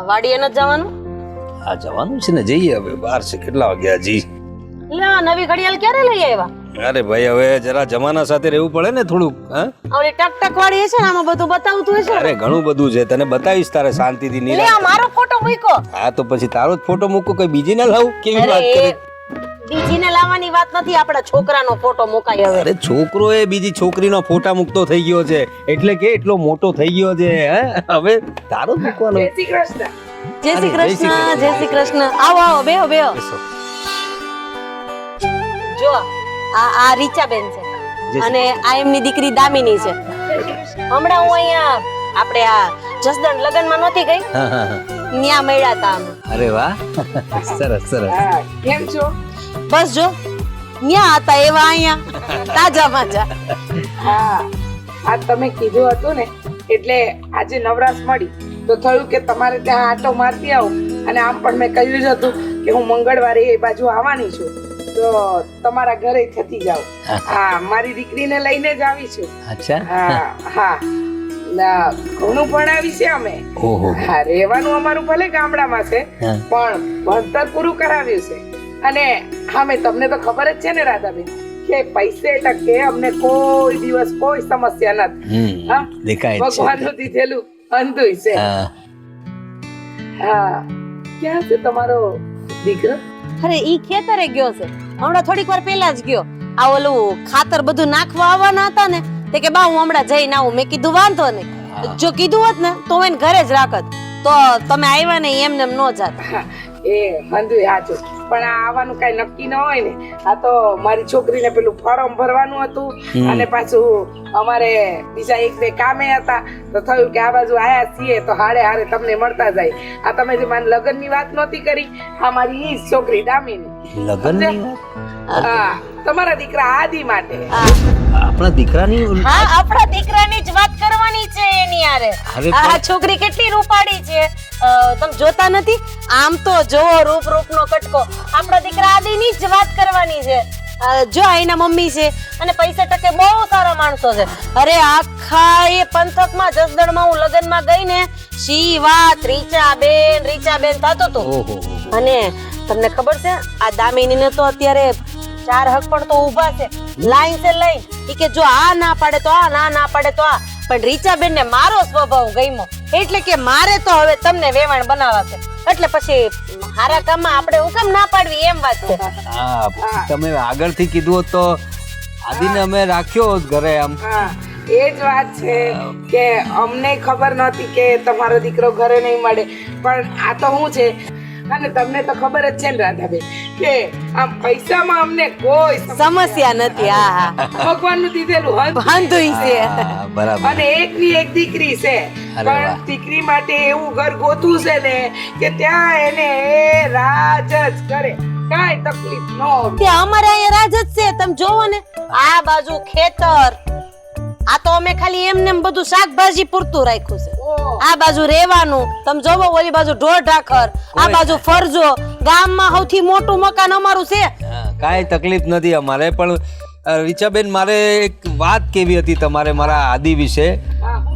વાડીએ નથી જવાનું? હા જવાનું છે ને, જઈએ હવે. બાર છે, કેટલા વાગ્યા હજી? લે નવી ઘડિયાળ ક્યારે લઈ આવ્યા? અરે ભાઈ હવે જરા જમાના સાથે રહેવું પડે ને થોડુંક. હા ઓલી ટક વાળી છે ને, આમાં બધું બતાવતું હશે. અરે ઘણું બધું છે, તને બતાવીશ તારે શાંતિથી. લે આ મારો ફોટો મૂક્યો. હા તો પછી તારો જ ફોટો મૂકો, કઈ બીજી ના લાવું? કેવી વાત કરે? બીજીને લાવવાની વાત નથી, આપણા છોકરાનો ફોટો મુકાય હવે. અરે છોકરો એ બીજી છોકરીનો ફોટા મૂકતો થઈ ગયો છે, એટલે કે એટલો મોટો થઈ ગયો છે. હવે તારો જ મૂકવાનો. જય શ્રી કૃષ્ણ. જય શ્રી કૃષ્ણ. આવો આવો, બેહો બેહો. જો આ રીચાબેન છે અને આ એમની દીકરી દામિની છે. હમણાં હું અહીંયા આપણે આ જસદણ લગનમાં નહોતી ગઈ, ન્યા મળ્યા હતા અમે. અરે વાહ, સરસ સરસ. કેમ છો? બસ જો ન્યા હતા એવા અહીંયા તાજા માજા. હા, આ તમે કીધું હતું ને એટલે આજે નવરાશ મળી તો થયું કે તમારે ત્યાં આટો મારતી આવું. અને આમ પણ મેં કહ્યું જ હતું કે હું મંગળવારે એ બાજુ આવવાની છું, તો તમારા ઘરે થતી જાવ. હા, મારી દીકરીને લઈને જ આવી છું. અચ્છા. હા હા, ઘણું ભણાવી છે અમે. ઓહો. હા, રહેવાનું અમારું ભલે ગામડામાં છે પણ ભણતર પૂરું કરાવ્યું છે. અને હા, મેં તમને તો ખબર જ છે ને રાધાબેન કે પૈસે ટકે અમને કોઈ દિવસ કોઈ સમસ્યા નથી. હા, દેખાય છે. ભગવાનનું દીધેલું અંધુય છે. હા, ક્યાં છે તમારો દીકરો? અરે ઈ ખેતરે ગયો છે, હમણાં થોડીક વાર પહેલા જ ગયો. આ ઓલું ખાતર બધું નાખવા આવવાના હતા ને, તે કે બા હું હમણાં જઈને આવું. મેં કીધું વાંધો નહીં, જો કીધું હોત ને તો એને ઘરે જ રાખત, તો તમે આવ્યા ને એમને એમ ન જાત. એ અંધુય હાચું, પણ આ આવવાનું કઈ નક્કી ન હોય ને. આ તો મારી છોકરીને પેલું ફોર્મ ભરવાનું હતું અને પાછું અમારે બીજા એક બે કામે હતા, તો થયું કે આ બાજુ આયા છીએ તો હારે હારે તમને મળતા જાય. આ તમે જે મારી લગ્ન ની વાત નહોતી કરી, આ મારી ઈ જ છોકરી દામિની. લગન? હા, તમારા દીકરા આદિ માટે. આપણા દીકરાની? હા, આપણા દીકરાની જ વાત કરવાની છે એની યારે. આ છોકરી કેટલી રૂપાળી છે, તમે જોતા નથી? આમ તો જોવો રૂપ રૂપનો કટકો. આપણા દીકરા આદિની જ વાત કરવાની છે. જો એના મમ્મી છે અને પૈસા ટકે બહુ સારા માણસો છે. અરે આખા એ પંથકમાં જસદણમાં હું લગનમાં ગઈ ને, શી વાત રીચાબેન થતો તો. અને તમને ખબર છે આ દામિનીને તો અત્યારે 4 હક પણ તો ઊભા છે, લાઈન છે લાઈન. ઈ કે જો આ ના પાડે તો આ, ના પાડે તો આ. પણ રીચાબેન ને મારો સ્વભાવ ગમ્યો, એટલે કે મારે તો હવે તમને વેવાણ બનાવવા છે. એટલે પછી હારા કામમાં આપણે હું કેમ ના પાડવી, એમ વાત છે. હા, તમે આગળથી કીધું હોત તો આદિને અમે રાખ્યો હોત ઘરે. આમ એ જ વાત છે કે અમને ખબર નહોતી કે તમારો દીકરો ઘરે નહીં મળે. પણ આ તો શું છે, અને તમને તો ખબર જ છે ને રાધાબેન કે આમ પૈસામાં અમને કોઈ સમસ્યા નથી. હા હા, ભગવાનનું દીધેલું બાંધુય છે. બરાબર. અને એકની એક દીકરી છે, પણ દીકરી માટે એવું ઘર ગોતું છે ને કે ત્યાં એને રાજ જ કરે, કાંઈ તકલીફ ન હોય. ત્યાં અમારે અહીંયા રાજ જ છે. તમે જોવો ને, આ બાજુ ખેતર, આ તો અમે ખાલી એમને એમ બધું શાકભાજી પૂરતું રાખ્યું છે. આ બાજુ રહેવાનું, તમે જોવો ઓલી બાજુ ઢોર ઢાખર, આ બાજુ ફરજો. ગામમાં સૌથી મોટું મકાન અમારું છે. કાંઈ તકલીફ નથી અમારે. પણ રીચાબેન, મારે એક વાત કેવી હતી તમારે મારા આદિ વિશે.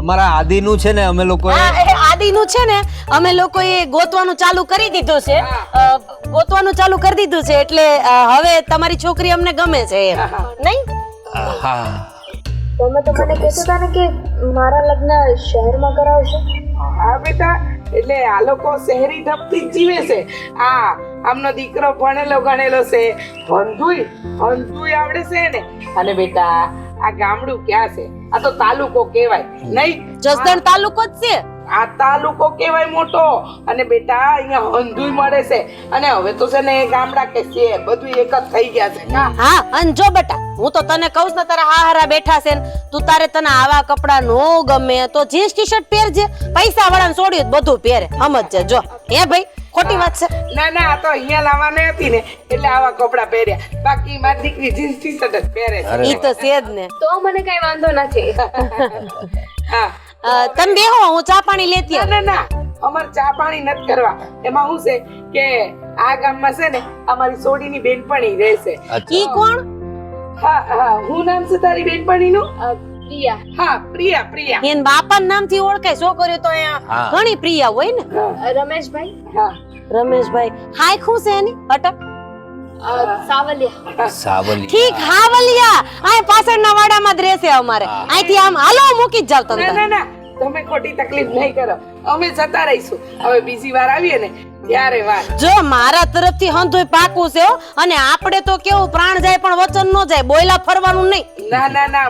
મારા આદિનું છે ને અમે લોકો આદિનું છે ને અમે લોકોએ ગોતવાનું ચાલુ કરી દીધું છે. એટલે હવે તમારી છોકરી અમને ગમે છે, નહીં? હા. તમે તો મને કહેતા હતા ને કે મારા લગ્ન શહેરમાં કરાવશો. હા બેટા, એટલે આ લોકો શહેરી ધપથી જ જીવે છે. આમનો દીકરો ભણેલો ગણેલો છે, હંધુય આવડે છે ને. અને બેટા આ ગામડું ક્યાં છે? આ તો તાલુકો કહેવાય, નહીં? જસદણ તાલુકો જ છે. આ તાલુકો કહેવાય મોટો. અને બેટા અહીંયા હંધુય મળે છે. અને હવે તો છે ને ગામડા કે શહેર બધું એક જ થઈ ગયા છે. હા, અને જો બેટા હું તો તને કહું છું ને, તારા હારા બેઠા છે ને, તું તારે તને આવા કપડા નો ગમે તો જીન્સ ટી શર્ટ પહેરજે. પૈસા વાળાને છોડ્યું બધું પહેરે, સમજજે. જો હે ભાઈ, ખોટી વાત છે? ના, આ તો અહીંયા લાવવાની હતી ને એટલે આવા કપડા પહેર્યા. બાકી મારી દીકરી જીન્સ ટી શર્ટ જ પહેરે છે. ઈ તો છે જ ને. તો મને કઈ વાંધો નથી. હા, તમે બેહો, હું ચા પાણી લેતી આવું. ના, અમારે ચા પાણી નથી કરવા. એમાં શું છે કે આ ગામમાં છે ને અમારી સોડીની બેનપણી રહેશે. ઈ કોણ? હા, હું નામ છે તારી બેનપણીનું? પ્રિયા. હા પ્રિયા પ્રિયા. એન બાપાના નામથી ઓળખાય. છોકરીઓ તો અહીંયા હા. ઘણી પ્રિયા હોય ને. રમેશભાઈ. હા રમેશભાઈ હાય ખું છે એની અટક સાવલિયા. સાવલી ઠીક હાવલિયા આ પાછળના વાડામાં જ રહેશે અમારે. અહીંથી આમ હાલો મૂકી જ જાવ ના તમે. ના ના તમે ખોટી તકલીફ નહીં કરો, અમે જતા રહીશું. હવે બીજી વાર આવીએ ને ત્યારે વાત. જો મારા તરફથી હંધોય પાકું છે હો. અને આપણે તો કેવું પ્રાણ જાય પણ વચન ન જાય. બોયલા ફરવાનું નહીં. ના ના ના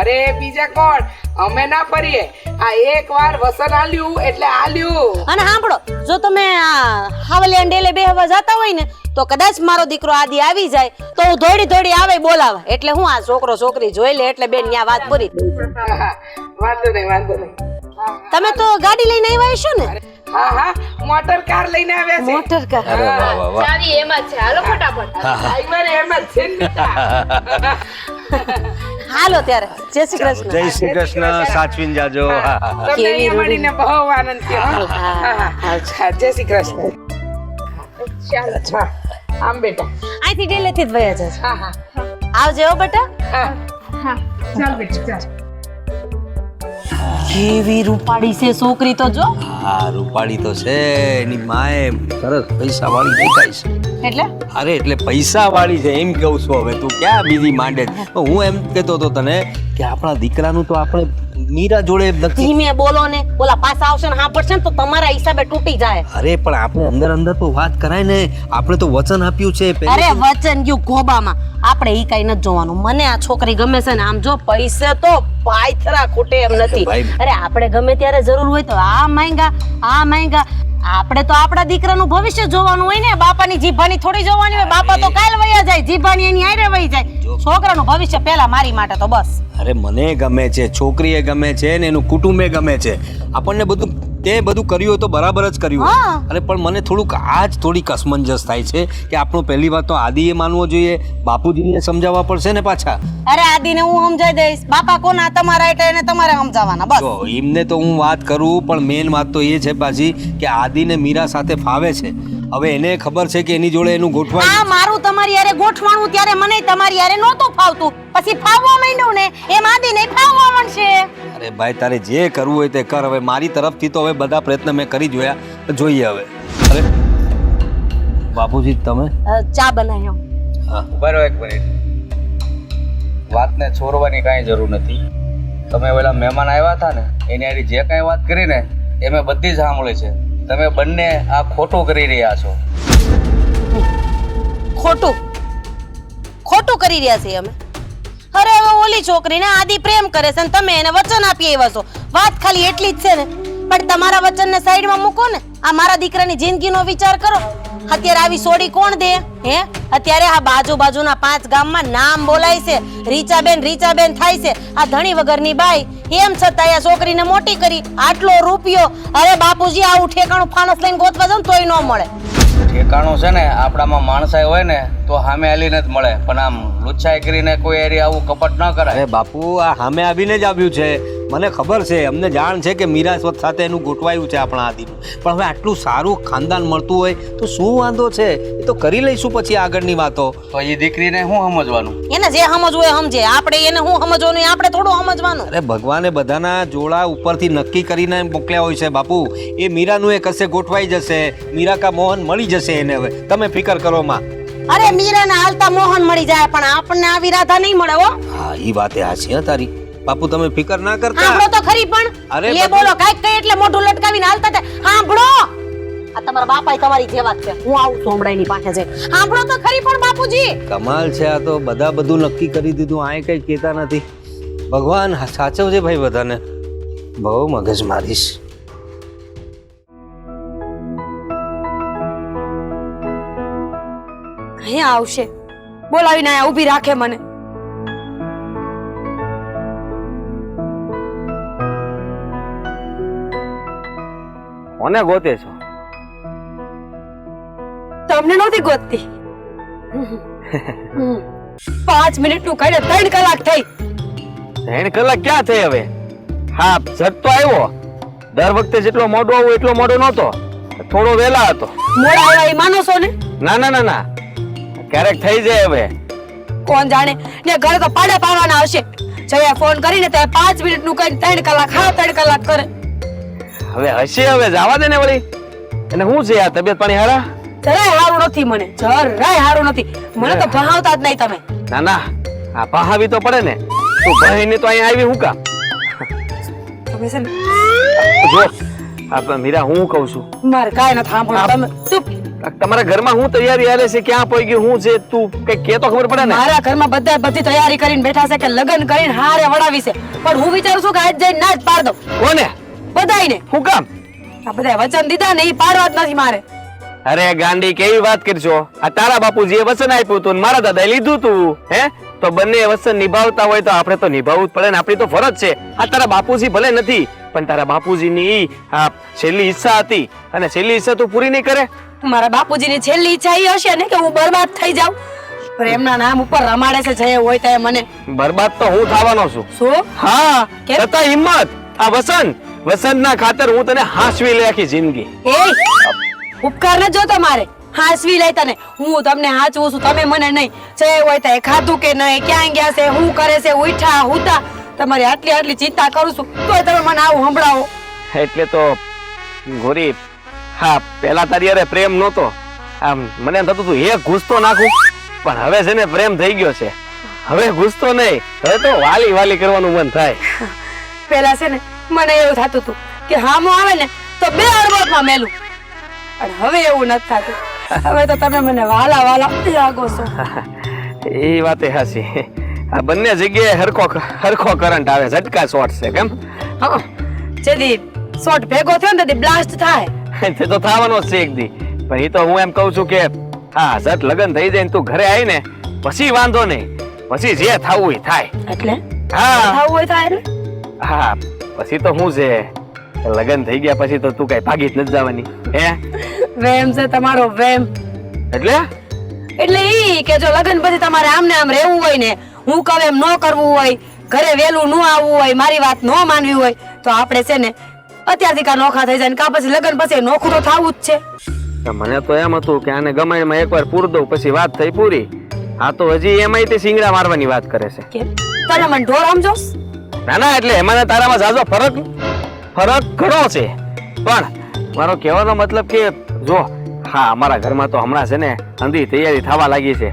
અરે બીજા કોણ, અમે ના ફરીએ. આ એક વાર વસન આલ્યું એટલે આલ્યું. અને સાંભળો, જો તમે આ હાવલિયા ડેલે બેહવા જતા હોય ને તો કદાચ મારો દીકરો આદિ આવી જાય તો હું દોડી દોડી આવે બોલાવા. એટલે હું આ છોકરો છોકરી જોઈ લે એટલે બેન ન્યા વાત પૂરી. હા, હા, વાંધો નહીં વાંધો નહીં. તમે તો ગાડી લઈને આવ્યા છો ને? હા હા મોટર કાર લઈને આવ્યા છે. Motor car. અરે વાહ વાહ વાહ ચાવી એમાં જ છે, હાલો ફટાફટ. ડ્રાઈવર એમ જ છે ને બેટા. હાલો ત્યારે જય શ્રી કૃષ્ણ. જય શ્રી કૃષ્ણ. સાચવીને જાજો. હા, હા. તમને કેવી અહીંયા રૂડી. મળીને બહુ આનંદ થયો. હા, હા, હા. હા, જય શ્રી કૃષ્ણ. ચાલો. હા, આમ બેટા. અહીંથી ડેલેથી જ વયા જશે. હા હા આવજે હો બેટા. હા હા. ચાલ બેટા ચાલ. કેવી રૂપાળી છે છોકરી તો જો. હા રૂપાળી તો છે. એની માએ સરસ પૈસા વાળી દેખાય છે. એટલે અરે એટલે પૈસા વાળી છે એમ કહું છું. હવે તું ક્યાં બીજી માંડે છે? હું એમ કહેતો હતો તને કે આપણા દીકરાનું તો આપણે મીરા જોડે નક્કી. ધીમે બોલો ને. ઓલા પાછા આવશે ને હા પડશે ને તો તમારા હિસાબે તૂટી જાય. અરે પણ આપણે અંદર અંદર તો વાત કરાય ને. આપણે તો વચન આપ્યું છે અરે પહેલેથી. વચન ગયું ગોબામાં. આપણે ઈ કઈ નથી જોવાનું. મને આ છોકરી ગમે છે ને આમ જો પૈસે તો પાયથરા ખૂટે એમ નથી. ભાઈ. અરે આપણે ગમે ત્યારે જરૂર હોય તો આ માંગ્યા. આપણે તો આપણા દીકરાનું ભવિષ્ય જોવાનું હોય ને. બાપાની જીભાની થોડી જોવાની હોય. બાપા તો કાલ વયા જાય, જીભાની એની આરે વહી જાય. છોકરાનું ભવિષ્ય પહેલા મારી માટે તો બસ. અરે મને ગમે છે, છોકરીએ ગમે છે ને એનું કુટુંબે ગમે છે. આપણને બધું તે બધું કર્યું હોય તો બરાબર જ કર્યું હોય. હા. અરે પણ મને થોડુંક આજ થોડીક અસમંજસ થાય છે કે આપણું પહેલી વાત તો આદિએ માનવો જોઈએ, બાપુજીને સમજાવવા પડશે ને પાછા. અરે આદિને હું સમજાઈ દઈશ. બાપા કોના તમારા એટલે એને તમારે સમજાવવાના બસ. જો એમને તો હું વાત કરું પણ મેન વાત તો એ છે પાછી કે આદિને મીરા સાથે ફાવે છે. હવે એને ખબર છે કે એની જોડે એનું ગોઠવાય. આ મારું તમારી યારે ગોઠવાણું ત્યારે મને તમારી યારે નહોતું ફાવતું. પછી ફાવવા માંડ્યું ને એમ આદિને ફાવવા માંડશે. અરે ભાઈ તારે જે કરવું હોય તે કર. હવે મારી તરફથી તો હવે બધા પ્રયત્ન મેં કરી જોયા. તો જોઈએ હવે. અરે બાપુજી તમે ચા બનાવ્યો. હા ઉભા રહો એક મિનિટ. વાતને છોડવાની કાંઈ જરૂર નથી. તમે પેલા મહેમાન આવ્યા હતા ને એની હારી જે કાંઈ વાત કરી ને એ મેં બધી જ સાંભળી છે. તમે બંને આ ખોટું કરી રહ્યા છો. ખોટું કરી રહ્યા છીએ અમે. અરે હવે ઓલી છોકરીને આદિ પ્રેમ કરે છે ને તમે એને વચન આપી આવ્યા છો. વાત ખાલી એટલી જ છે ને. પણ તમારા વચનને સાઈડમાં મૂકો ને. આ મારા દીકરાની જિંદગીનો વિચાર કરો. અત્યારે આવી સોડી કોણ દે હે? અત્યારે આ બાજુના 5 ગામમાં નામ બોલાય છે. રીચાબેન થાય છે. આ ધણી વગરની બાઈ એમ છતાં આ છોકરીને મોટી કરી. આટલો રૂપિયો. અરે બાપુજી આવું ઠેકાણું ફાનસ લઈને ગોતવા જાવ તોય ન મળે. ઠેકાણું છે ને આપણામાં માણસાઈ હોય ને તો સામે હાલીને જ મળે. પણ આમ લુચ્છાઈ કરીને કોઈ એરી આવું કપટ ન કરાય. અરે બાપુ આ સામે આવીને જ આવ્યું છે. મને ખબર છે, અમને જાણ છે કે મીરા સાથે એનું ગોઠવાયું છે આપણા આદિનું. પણ હવે આટલું સારું ખાનદાન મળતું હોય તો શું વાંધો છે? એ તો કરી લઈશું પછી આગળની વાતો. તો એ દીકરીને શું સમજવાનું? એને જે સમજવું એ સમજે. આપણે એને શું સમજવાનું એ આપણે થોડું સમજવાનું. અરે ભગવાને બધાના જોડા ઉપરથી નક્કી કરીને મોકલ્યા હોય છે બાપુ. એ મીરાનું એ કશે ગોઠવાઈ જશે. મીરા કા મોહન મળી જશે એને. હવે તમે ફિકર કરો માં. અરે મીરાને હાલતા મોહન મળી જાય પણ આપણને આવી રાધા નહીં મળે હો. હા ઈ વાત એ હાચી હે તારી. બાપુ તમે ફિકર ના કરતા. સાંભળો તો ખરી પણ. અરે એ બધું- બોલો કાંઈક કઈ એટલે મોઢું લટકાવીને હાલતા હતા. સાંભળો. આ તમારા બાપાય તમારી જેવા જ છે. હું આવું સોમડાઈની પાસે છે. સાંભળો તો ખરી પણ બાપુજી. કમાલ છે આ તો. બધા બધું નક્કી કરી દીધું. આ કઈ કહેતા નથી. ભગવાન સાચવજે ભાઈ બધાને. બહુ મગજ મારીશ. અહીંયા આવશે. બોલાવીને અહીંયા ઊભી રાખે મને. કોને ગોતે છો? તમને નહોતી ગોતતી. 5 મિનિટનું કઈને 3 કલાક થઈ. 3 કલાક ક્યાં થઈ હવે? હા ઝટ તો આવ્યો. દર વખતે જેટલો મોડો આવું એટલો મોડો નહોતો. થોડો વહેલા હતો. મોડા આવ્યા એ માનો છો ને? ના ના ના ના ક્યારેક થઈ જાય હવે. કોણ જાણે ને ઘરે તો પાડા પાડવાના હશે. જયા ફોન કરીને તો 5 મિનિટનું કઈ 3 કલાક 3 કલાક કરે. હવે હશે, હવે જવા દે ને વળી. અને શું છે આ તબિયત પાણી હારા? જરાય હારું નથી મને, જરાય હારું નથી મને તો ભણાવતા જ નહીં તમે. ના ના, આ પહાવી તો પડે ને. તું ભાઈને તો અહીંયા આવી હું કામ? તમે છે ને જો આ મીરા, હું કહું છું, મારે કાંઈ નથી સાંભળવું. તમે ચૂપ. તમારા ઘરમાં હું તૈયારી હાલે છે, ક્યાં પોઈ ગયું, હું છે, તું કઈ કે તો ખબર પડે ને. મારા ઘરમાં બધા બધી તૈયારી કરીને બેઠા છે કે લગ્ન કરીને હારે વડાવી છે, પણ હું વિચારું છું કે આજ જઈને ના જ પાડ દઉં કોને? બધાયને. હું કામ? આ બધા વચન દીધા ને એ પાડવા જ નથી મારે. અરે ગાંડી, કેવી વાત કરશો? આ તારા બાપુજીએ વચન આપ્યું તું, મારા દાદાએ લીધું તું. હે તો બંને વચન નિભાવતા હોય તો આપણે તો નિભાવવું જ પડે ને, આપણી તો ફરજ છે. આ તારા બાપુજી ભલે નથી, પણ તારા બાપુજીની આ છેલ્લી ઈચ્છા હતી, અને છેલ્લી ઈચ્છા તું પૂરી નહીં કરે. મારા બાપુજીની છેલ્લી ઈચ્છા એ હશે ને કે હું બરબાદ થઈ જાઉં, પણ એમના નામ ઉપર રમાડે છે જે હોય તે મને. બરબાદ તો હું થવાનો છું. શું? હા, કેમ? છતાં હિંમત. આ વસંતના ખાતર હું તને હાંસવી લે આખી જિંદગી. એ ઉપકાર ન જોતો મારે, હાંસવી લઈ તને. હું તમને હાચવું છું, તમે મને નહીં. જે હોય તે ખાધું કે નહીં, ક્યાં ગયા છે, શું કરે છે, ઉઠ્યા હુતા, તમારી આટલી ચિંતા કરું છું તોય તમે મને આવું સંભળાવો. એટલે તો ગોરી, હા, પેલા તારી અરે પ્રેમ નહોતો. આમ મને એમ થતું હતું એક ઘૂસતો નાખું, પણ હવે છે ને પ્રેમ થઈ ગયો છે. હવે ઘૂસતો નહીં, હવે તો વાલી વાલી કરવાનું મન થાય. પેલા છે ને મને એવું થતું હતું કે હામો આવે ને તો 2 અડબોટમાં મેલું, પણ હવે એવું નથી થતું. હવે તો તમે મને વાલા વાલા લાગો છો. એ વાતે હાસી. આ બંને જગ્યાએ હરખો કરંટ આવે, ઝટકા શોર્ટ છે. કેમ? હા, જેથી શોટ ભેગો થયો ને તેથી બ્લાસ્ટ થાય. તે તો થવાનો જ છે એક દી. પણ એ તો હું એમ કહું છું કે હા, ઝટ લગ્ન થઈ જાય ને તું ઘરે આવી ને પછી વાંધો નહીં, પછી જે થવું એ થાય. એટલે હા થાવું હોય થાય એટલે હા, પછી તો શું છે, લગ્ન થઈ ગયા પછી તો તું કઈ ભાગી જ નથી જવાની. હે વેમ છે તમારો, વેમ. એટલે ઈ કે જો લગ્ન પછી તમારે આમને આમ રહેવું હોય ને, હું કહું એમ ન કરવું હોય, ઘરે વેલું ન આવવું હોય, મારી વાત ન માનવી હોય, તો આપણે છે ને અત્યારથી કા નોખા થઈ જાય ને કા પછી લગ્ન પછી નોખું તો થવું જ છે. તો મને તો એમ હતું કે આને ગમાઈમાં એકવાર પૂર દઉં પછી વાત થઈ પૂરી. આ તો હજી એમાંય તે સિંગડા મારવાની વાત કરે છે. કેમ તને મને ઢોર સમજોસ? ના ના, એટલે એમાં ને તારામાં ઝાઝો ફરક ઘણો છે. પણ મારો કહેવાનો મતલબ કે જો, હા, અમારા ઘરમાં તો હમણાં છે ને અંધી તૈયારી થવા લાગી છે.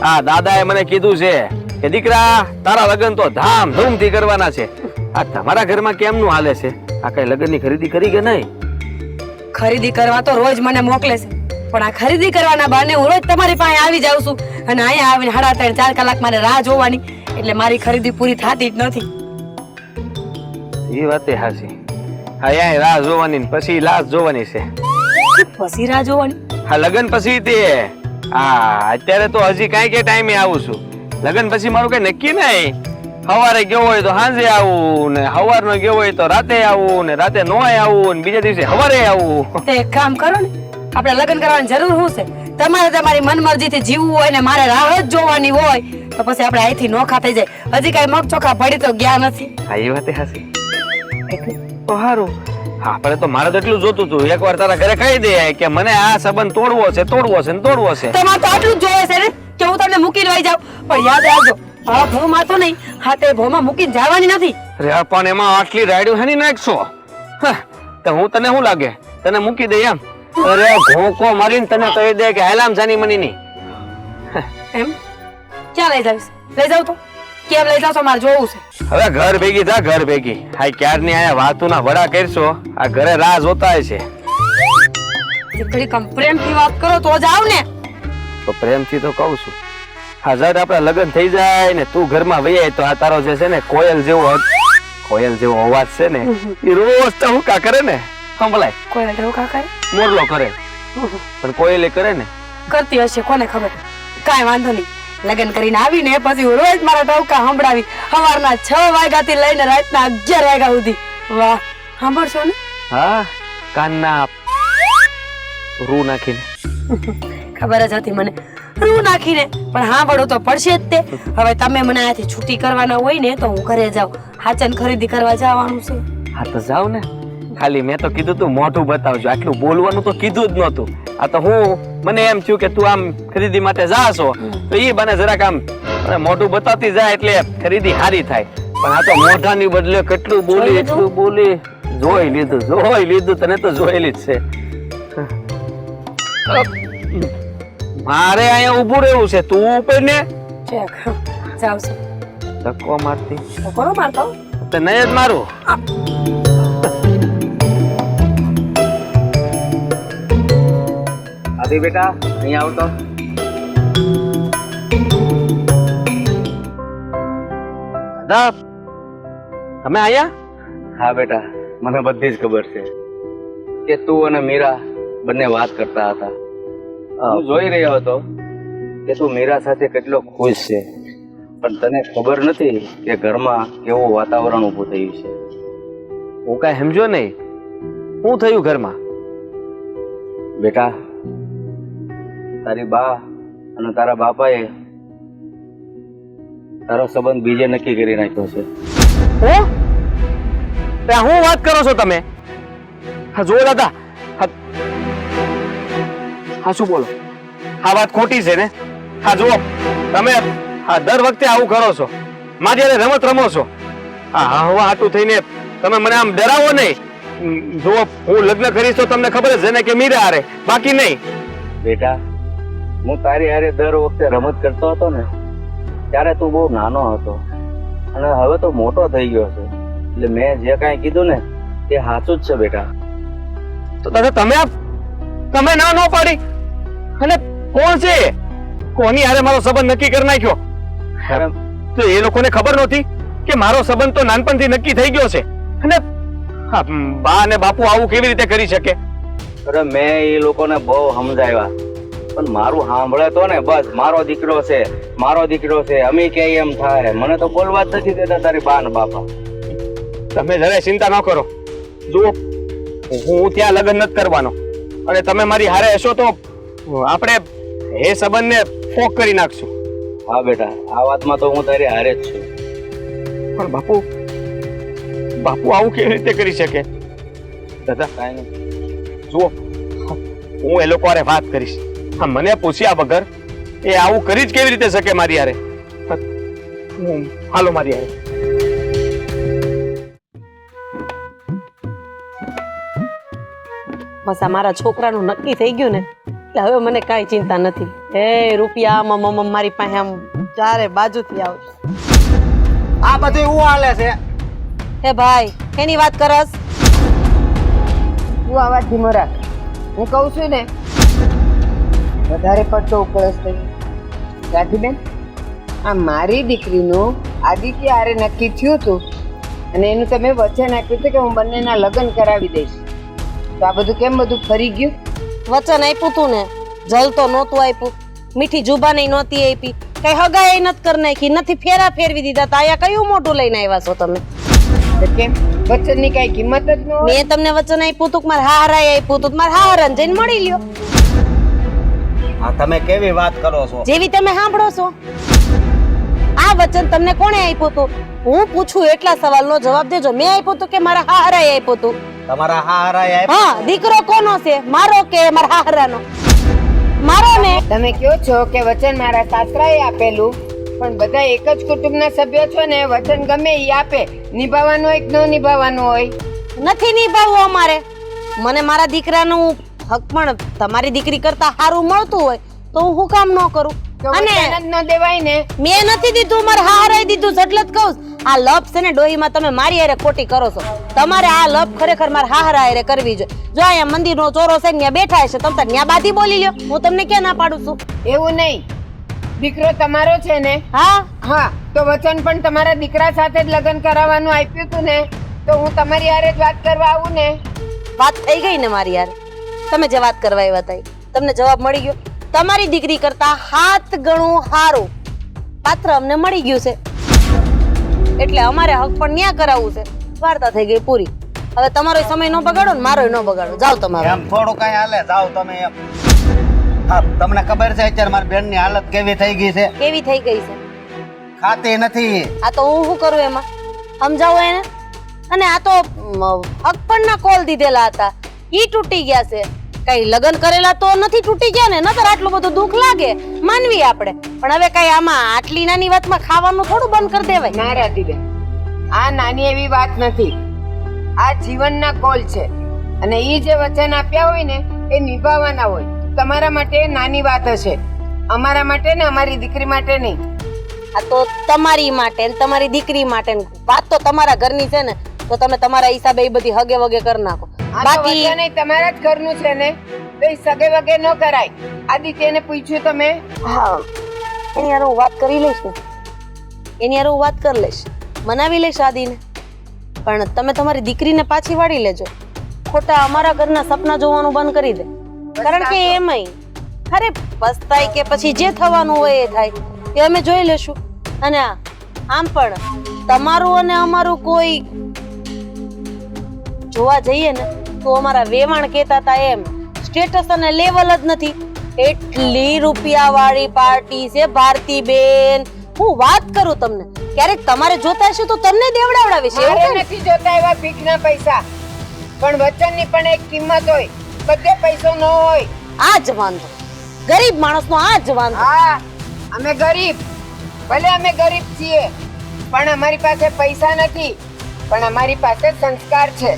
આ દાદાએ મને કીધું છે કે દીકરા, તારા લગ્ન તો ધામધૂમથી કરવાના છે. આ તમારા ઘરમાં કેમનું હાલે છે? આ કઈ લગ્નની ખરીદી કરી કે નહીં? ખરીદી કરવા તો રોજ મને મોકલે છે, પણ આ ખરીદી કરવાના બહાને હું રોજ તમારી પાસે આવી જાઉં છું, અને અહીંયા આવીને 3.5-4 કલાક મારે રાહ જોવાની, એટલે મારી ખરીદી પૂરી થતી જ નથી. એ વાતે હાચી. અહીંયા રાહ જોવાની ને પછી લાશ જોવાની છે. પછી રાહ જોવાની? હા, લગ્ન પછી તે અત્યારે તો હજી કાંઈ કે ટાઈમે આવું છું. લગ્ન પછી મારું કઈ નક્કી નહીં. સવારે ગયો હોય તો સાંજે આવું, ને સવારનો ગયો હોય તો રાતે આવું, ને રાતે નોય આવું, ને બીજા દિવસે સવારે આવું. તો એક કામ કરો ને, આપણે લગ્ન કરવાની જરૂર શું છે? તમારે તમારી મનમરજીથી જીવવું હોય ને મારે રાહ જ જોવાની હોય તો પછી આપણે અહીંથી નોખા થઈ જાય. હજી કઈ મગ ચોખા ભળી તો ગયા નથી. હા, એ વાતે હાચી. તો સારું. હા, પણ તો મારે તો એટલું જોતું હતું, એકવાર તારા ઘરે કહી દે કે મને આ સંબંધ તોડવો છે ને તોડવો છે. તમારે તો આટલું જ જોઈએ છે ને કે હું તમને મૂકીને વહી જાઉં, પણ યાદ રાખજો આ ભોમાં તો નહીં, હા તે ભોમાં મૂકીને જવાની નથી. અરે પણ એમાં આટલી રાયડું હેની નાખશો? તો હું તને શું લાગે, તને મૂકી દે એમ? અરે ઘોંકો મારીને તને કહી દે કે હેલામ જાની મની ની. એમ ક્યાં લઈ જાવીશ? લઈ જાવ તો કેમ લઈ જાવ છો? મારે જોવું છે. હવે ઘર ભેગી થા, ઘર ભેગી. હા, ક્યારની આયા વાતુના વડા કરશો, આ ઘરે રાહ જોતા છે. દીકરી પ્રેમથી વાત કરો તો જાવ ને. તો પ્રેમથી તો કહું છું. હા, જયારે આપડા લગ્ન થઈ જાય ને તું ઘરમાં વહી તો આ તારો જે છે ને કોયલ જેવો અવાજ છે ને, એ રોજ ટહુકા કરે ને, સંભળાય. કોઈ ઢોકા કરે, મોરલો કરે, પણ કોયલે કરે ને. કરતી હશે, કોને ખબર. કાંઈ વાંધો નહીં, લગ્ન કરીને આવીને પછી હું રોજ મારા ટોકા સંભળાવી, સવારના 6 વાગ્યાથી લઈને રાતના 11 વાગ્યા સુધી. વાહ, સાંભળશો ને? હા, કાનના રૂ નાખીને. ખબર જ હતી મને, રૂ નાખીને, પણ સાંભળવું તો પડશે જ તે. હવે તમે મને અહીંયાથી છૂટી કરવાના હોય ને તો હું ઘરે જાઉં, હાચન ખરીદી કરવા જવાનું છે. હા, તો જાવ ને. ખાલી મેં તો કીધું તું મોઢું બતાવજો, આટલું બોલવાનું તો કીધું જ નહોતું. આ તો મને એમ થયું કે તું આમ ખરીદી માટે જાશો તો એ બને જરાક આમ મોઢું બતાવતી જાય એટલે ખરીદી સારી થાય. પણ આ તો મોઢાની બદલે કેટલું બોલી એટલું બોલી. જોઈ લીધું તને તો જોયેલી જ છે. મારે અહીંયા ઊભું રહેવું છે, તું ઉપર ને જાવ છું ધક્કો મારતી કોનો મારતો તો નહીં જ મારું. આદિ બેટા અહીંયા આવતો. દાદા તમે આયા? હા બેટા, મને બધી જ ખબર છે કે તું અને મીરા બંને વાત કરતા હતા. હું જોઈ રહ્યો હતો કે તું મીરા સાથે કેટલો ખુશ છે, પણ તને ખબર નથી કે ઘરમાં કેવું વાતાવરણ ઊભું થયું છે. હું કાંઈ સમજો નહીં. શું થયું ઘરમાં? બેટા, તારી બા અને તારા બાપાએ તારો સંબંધ બીજે નક્કી કરી નાખ્યો છે. હું હું વાત કરો છો તમે? હા જો દાદા, હા શું બોલો? આ વાત ખોટી છે ને? હા જુઓ તમે હા દર વખતે આવું કરો છો, મારી હારે રમત રમો છો. હા હા હવે આટલું થઈને તમે મને આમ ડરાવો નહીં. જો હું લગ્ન કરીશ તો તમને ખબર જ છે ને કે મીરા હારે, બાકી નહીં. બેટા, હું તારી હારે દર વખતે રમત કરતો હતો ને ત્યારે તું બહુ નાનો હતો અને હવે તો મોટો થઈ ગયો છે, એટલે મેં જે કાંઈ કીધું ને તે સાચું જ છે બેટા. તો દાદા તમે ના ન પાડી. અને કોણ છે કોની હારે મારો સંબંધ નક્કી કરી નાખ્યો? તો એ લોકોને ખબર નહોતી કે મારો સંબંધ તો નાનપણથી નક્કી થઈ ગયો છે? અને હા, બા અને બાપુ આવું કેવી રીતે કરી શકે? અરે મેં એ લોકોને બહુ સમજાવ્યા, પણ મારું સાંભળે તો ને બસ મારો દીકરો છે, અમે કે એમ થાય. મને તો બોલવા જ નથી દેતા તારી બા ને બાપા. તમે જરાય ચિંતા ન કરો. જુઓ હું ત્યાં લગ્ન નથી કરવાનો, અને તમે મારી હારે હશો તો આપણે એ સંબંધને ફોક કરી નાખશું. હા બેટા, આ વાતમાં તો હું તારી હારે જ છું. પણ બાપુ આવું કેવી રીતે કરી શકે? દાદા કાંઈ નહીં, જુઓ હું એ લોકો હારે વાત કરીશ. હા, મને પૂછ્યા વગર એ આવું કરી જ કેવી રીતે શકે મારી હારે? હાલો મારી હારે. બસ આ મારા છોકરાનું નક્કી થઈ ગયું ને એટલે હવે મને કાંઈ ચિંતા નથી. એ રૂપિયા આમ મારી પાસે આમ ચારે બાજુથી આવશે. આ બધું એવું હાલે છે. હે ભાઈ, એની વાત કરસ? તું આવા ધીમો રાખ. હું કહું છું ને વધારે પડતો ઉપરસ થઈ. રાધીબેન, આ મારી દીકરીનું આદિત્ય હારે નક્કી થયું હતું અને એનું તમે વચન આપ્યું હતું કે હું બંનેના લગ્ન કરાવી દઈશ. તો આ બધું કેમ ફરી ગયું? વચન આપ્યું તું ને, જલ તો નહોતું આપ્યું, મીઠી જુબાની નહોતી આપી, કઈ હગાઈ નથી કરી નાખી, નથી ફેરા ફેરવી દીધા. તો આયા કયું મોટું લઈને આવ્યા છો તમે? તો કેમ વચનની કઈ કિંમત જ ન હોય? મેં તમને વચન આપ્યું તું કે મારા હારાએ આપ્યું તું, મારા હારાને જઈને મળી લ્યો. આ તમે કેવી વાત કરો છો? જેવી તમે સાંભળો છો. આ વચન તમને કોણે આપ્યું તું? હું પૂછું એટલા સવાલનો જવાબ દેજો. મેં આપ્યું તું કે મારા હારાએ આપ્યું તું? તમારા હારાએ હા, દીકરો કોનો છે, મારો કે મારા હારાનો? મારો ને. તમે કહો છો કે વચન મારા સાસરાએ આપેલું, પણ બધા એક જ કુટુંબના સભ્યો છો ને, વચન ગમે ઈ આપે, નિભાવવાનું હોય કે ન નિભાવવાનું હોય? નથી નિભાવવું અમારે. મને મારા દીકરાનું હક પણ તમારી દીકરી કરતા સારું મળતું હોય તો હું શું કામ ન કરું? અને વચન જ ન દેવાય ને. મેં નથી દીધું, મારા હારાએ દીધું. એટલે જ કહું આ લપ છે ને ડોહીમાં તમે મારી હારે ખોટી કરો છો. તમારે આ લપ ખરેખર મારા હારા હારે કરવી જોઈએ. જો અહીંયા મંદિરનો ચોરો છે ત્યાં બેઠા છે, તમે ત્યાં બાધી બોલી લ્યો. હું તમને ક્યાં ના પાડું છું? એવું નહીં, દીકરો તમારો છે ને. હા હા, તો વચન પણ તમારા દીકરા સાથે જ લગ્ન કરાવવાનું આપ્યું હતું ને, તો હું તમારી હારે જ વાત કરવા આવું ને. વાત થઈ ગઈ ને મારી યાર. તમે જે વાત કરવા આવ્યા હતા તમને જવાબ મળી ગયો. તમારી દીકરી કરતા 7 ગણું સારું પાત્ર અમને મળી ગયું છે, એટલે અમારે હક પણ ન્યા કરાવવું છે. વાર્તા થઈ ગઈ પૂરી. હવે તમારો સમય ન બગાડો ને મારો ન બગાડો. જાઓ તમારે. એમ થોડું કઈ હાલે, જાઓ તમે એમ. હા, તમને ખબર છે અત્યારે મારી બેનની હાલત કેવી થઈ ગઈ છે? કેવી થઈ ગઈ છે? ખાતી નથી. આ તો હું શું કરું એમાં? સમજાવો એને. અને આ તો હક પણ ના કોલ દીધેલા હતા, ઈ તૂટી ગયા છે. કઈ લગ્ન કરેલા તો નથી તૂટી ગયા ને? નતર આટલું બધું દુઃખ લાગે, માનવી આપણે. પણ હવે કઈ આમાં આટલી નાની વાતમાં ખાવાનું થોડું બંધ કરી દેવાય. ના રાધીબેન, આ નાની એવી વાત નથી, આ જીવનના કોલ છે અને એ જે વચન આપ્યા હોય ને એ નિભાવવાના હોય. તમારા માટે નાની વાત હશે, અમારા માટે ને અમારી દીકરી માટે નહીં. આ તો તમારી માટે ને તમારી દીકરી માટે ને વાત તો તમારા ઘરની છે ને, તો તમે તમારા હિસાબે એ બધી હગે વગે કરી નાખો. બાકી તમારા જ ઘરનું છે ને, તો એ સગે વગે ન કરાય. આદિત્યને પૂછ્યું તમે? હા, એની હારે હું વાત કરી લઈશ ને, એની હારે હું વાત કરી લઈશ, મનાવી લઈશ આદિને. પણ તમે તમારી દીકરીને પાછી વાળી લેજો. ખોટા અમારા ઘરના સપના જોવાનું બંધ કરી દે. કારણ કે એમાંય અરે પસ્તાય કે પછી જે થવાનું હોય એ થાય, એ અમે જોઈ લેશું. અને આમ પણ તમારું અને અમારું કોઈ જોવા જઈએ ને તો અમારા વેવાણ કહેતા હતા એમ સ્ટેટસ અને લેવલ જ નથી. એટલી રૂપિયા વાળી પાર્ટી છે ભારતી બેન, હું વાત કરું તમને. ક્યારેક તમારે જોતા હશે તો તમને દેવડાવડાવીશ. મારે નથી જોતા એવા ભીખના પૈસા, પણ વચનની પણ એક કિંમત હોય. બધે પૈસો ન હોય. આ જ વાંધો, ગરીબ માણસનો આ જ વાંધો. હા, અમે ગરીબ, ભલે અમે ગરીબ છીએ, પણ અમારી પાસે પૈસા નથી, પણ અમારી પાસે સંસ્કાર છે,